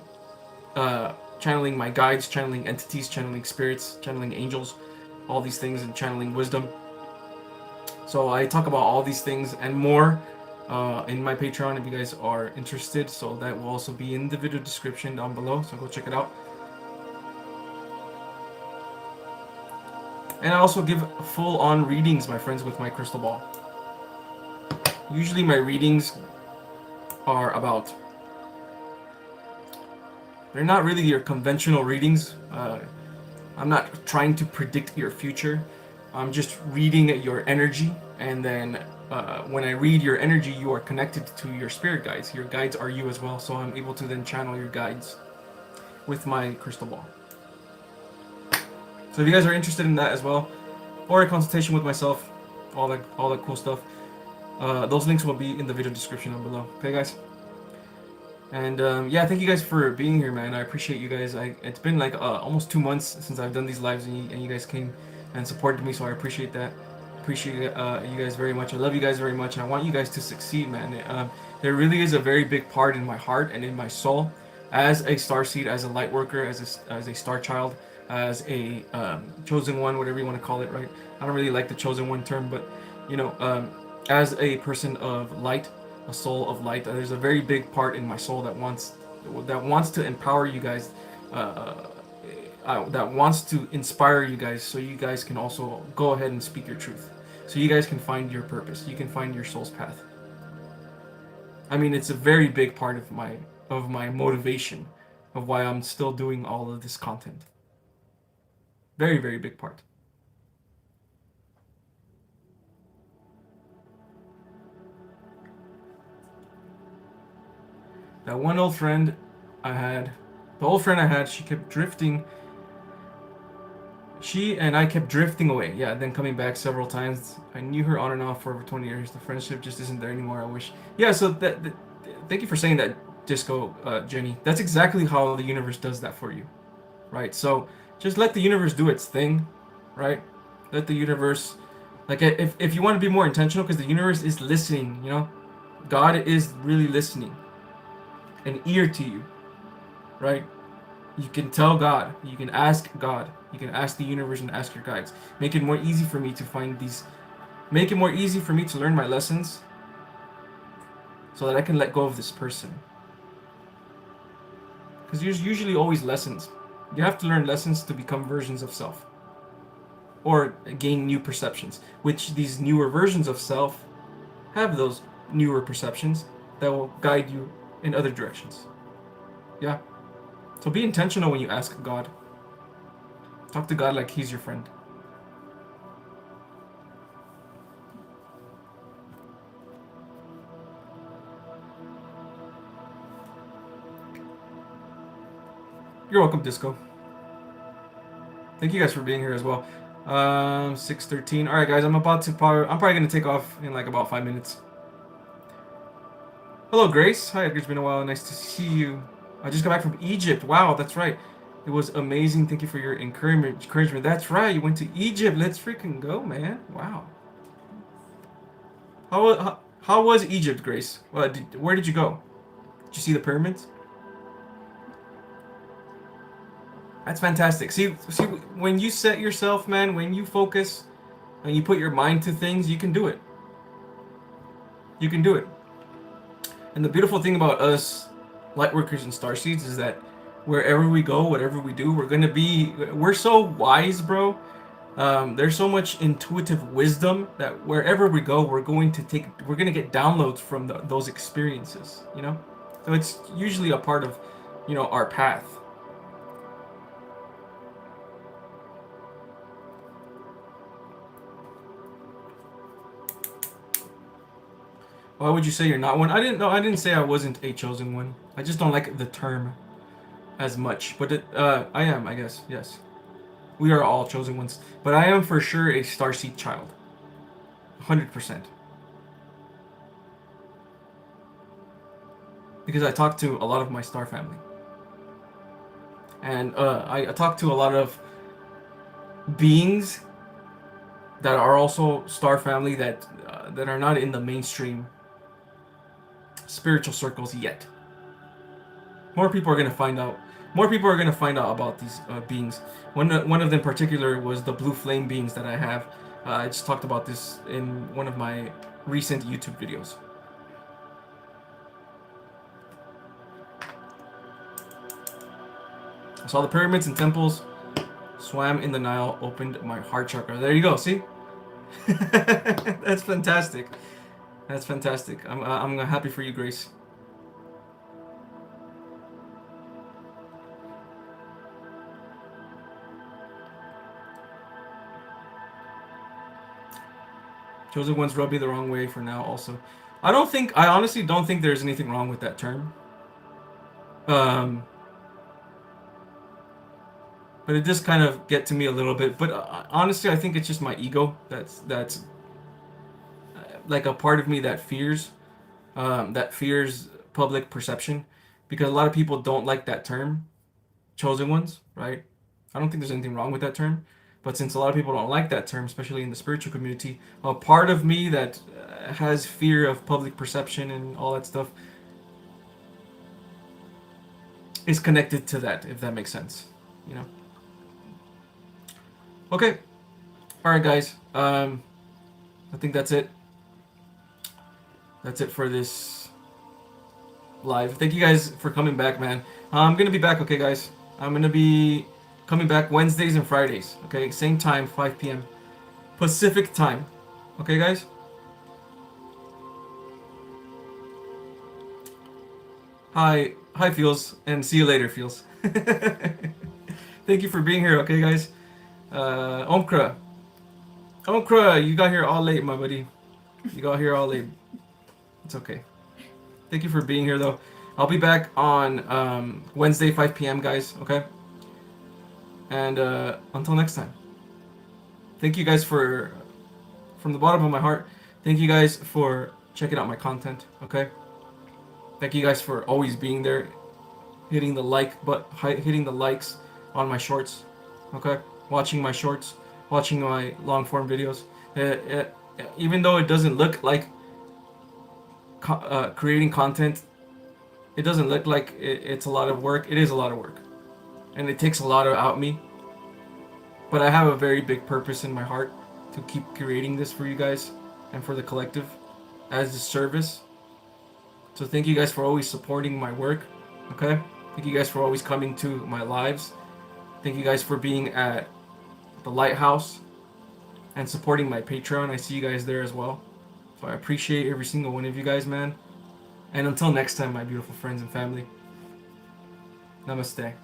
A: my guides, channeling entities, channeling spirits, channeling angels, all these things, and channeling wisdom. So I talk about all these things and more in my Patreon if you guys are interested. So that will also be in the video description down below. So go check it out. And I also give full-on readings, my friends, with my crystal ball. Usually my readings are about... They're not really your conventional readings. I'm not trying to predict your future. I'm just reading your energy, and then when I read your energy, you are connected to your spirit guides. Your guides are you as well, so I'm able to then channel your guides with my crystal ball. So if you guys are interested in that as well, or a consultation with myself, all that cool stuff, those links will be in the video description down below. Okay, guys? And yeah, thank you guys for being here, man. I appreciate you guys. It's been like almost 2 months since I've done these lives, and you guys came and supported me, so I appreciate that. Appreciate you guys very much. I love you guys very much, and I want you guys to succeed, man. There really is a very big part in my heart and in my soul as a starseed, as a light worker, as a star child, as a chosen one, whatever you want to call it, right? I don't really like the chosen one term, but you know, as a person of light, a soul of light, there's a very big part in my soul that wants to empower you guys, that wants to inspire you guys, so you guys can also go ahead and speak your truth, so you guys can find your purpose, you can find your soul's path. I mean, it's a very big part of my motivation of why I'm still doing all of this content. Very, very big part. That one old friend I had, she kept drifting. She and I kept drifting away. Yeah, then coming back several times. I knew her on and off for over 20 years. The friendship just isn't there anymore. I wish. Yeah, so Thank you for saying that, Disco Jenny. That's exactly how the universe does that for you, right? So just let the universe do its thing, right? Let the universe, like, if you want to be more intentional, because the universe is listening, you know, God is really listening, an ear to you, right? You can tell God, you can ask God, you can ask the universe and ask your guides. Make it more easy for me to find these, make it more easy for me to learn my lessons so that I can let go of this person. Because there's usually always lessons. You have to learn lessons to become versions of self or gain new perceptions, which these newer versions of self have those newer perceptions that will guide you in other directions. Yeah. So be intentional when you ask God. Talk to God like He's your friend. You're welcome, Disco. Thank you guys for being here as well. 6:13. All right, guys. I'm probably gonna take off in like about 5 minutes. Hello, Grace. Hi, it's been a while. Nice to see you. I just got back from Egypt. Wow, that's right. It was amazing. Thank you for your encouragement. That's right. You went to Egypt. Let's freaking go, man. Wow. How was Egypt, Grace? Where did you go? Did you see the pyramids? That's fantastic. See, when you set yourself, man, when you focus and you put your mind to things, you can do it. You can do it. And the beautiful thing about us, Lightworkers and Starseeds, is that wherever we go, whatever we do, we're so wise, bro. There's so much intuitive wisdom that wherever we go, we're going to get downloads from those experiences, you know? So it's usually a part of, our path. Why would you say you're not one? I didn't say I wasn't a chosen one. I just don't like the term as much. But I am, I guess. Yes. We are all chosen ones. But I am for sure a starseed child. 100%. Because I talk to a lot of my star family. And I talk to a lot of beings that are also star family that are not in the mainstream spiritual circles yet. More people are going to find out. More people are going to find out about these beings. One of them in particular was the blue flame beings that I have. I just talked about this in one of my recent YouTube videos. I saw the pyramids and temples, swam in the Nile, opened my heart chakra. There you go. See? That's fantastic. That's fantastic. I'm happy for you, Grace. Chosen ones rub me the wrong way for now. Also, I honestly don't think there's anything wrong with that term. But it does kind of get to me a little bit. But honestly, I think it's just my ego that's like a part of me that fears public perception, because a lot of people don't like that term, chosen ones, right? I don't think there's anything wrong with that term, but since a lot of people don't like that term, especially in the spiritual community, a part of me that has fear of public perception and all that stuff is connected to that, if that makes sense, you know. Okay, all right, guys. I think that's it. That's it for this live. Thank you guys for coming back, man. I'm gonna be back, okay, guys. I'm gonna be coming back Wednesdays and Fridays. Okay, same time, 5 p.m. Pacific time. Okay, guys. Hi, Feels, and see you later, Feels. Thank you for being here, okay, guys. Omkra, you got here all late, my buddy. You got here all late. It's okay. Thank you for being here, though. I'll be back on Wednesday, 5 p.m., guys, okay? And until next time. Thank you guys from the bottom of my heart, thank you guys for checking out my content, okay? Thank you guys for always being there, hitting the hitting the likes on my shorts. Okay, watching my shorts, watching my long form videos. Even though it doesn't look like creating content, it doesn't look like it's a lot of work. It is a lot of work, and it takes a lot out me. But I have a very big purpose in my heart to keep creating this for you guys and for the collective as a service. So thank you guys for always supporting my work. Okay? Thank you guys for always coming to my lives. Thank you guys for being at the Lighthouse and supporting my Patreon. I see you guys there as well. So I appreciate every single one of you guys, man. And until next time, my beautiful friends and family, namaste.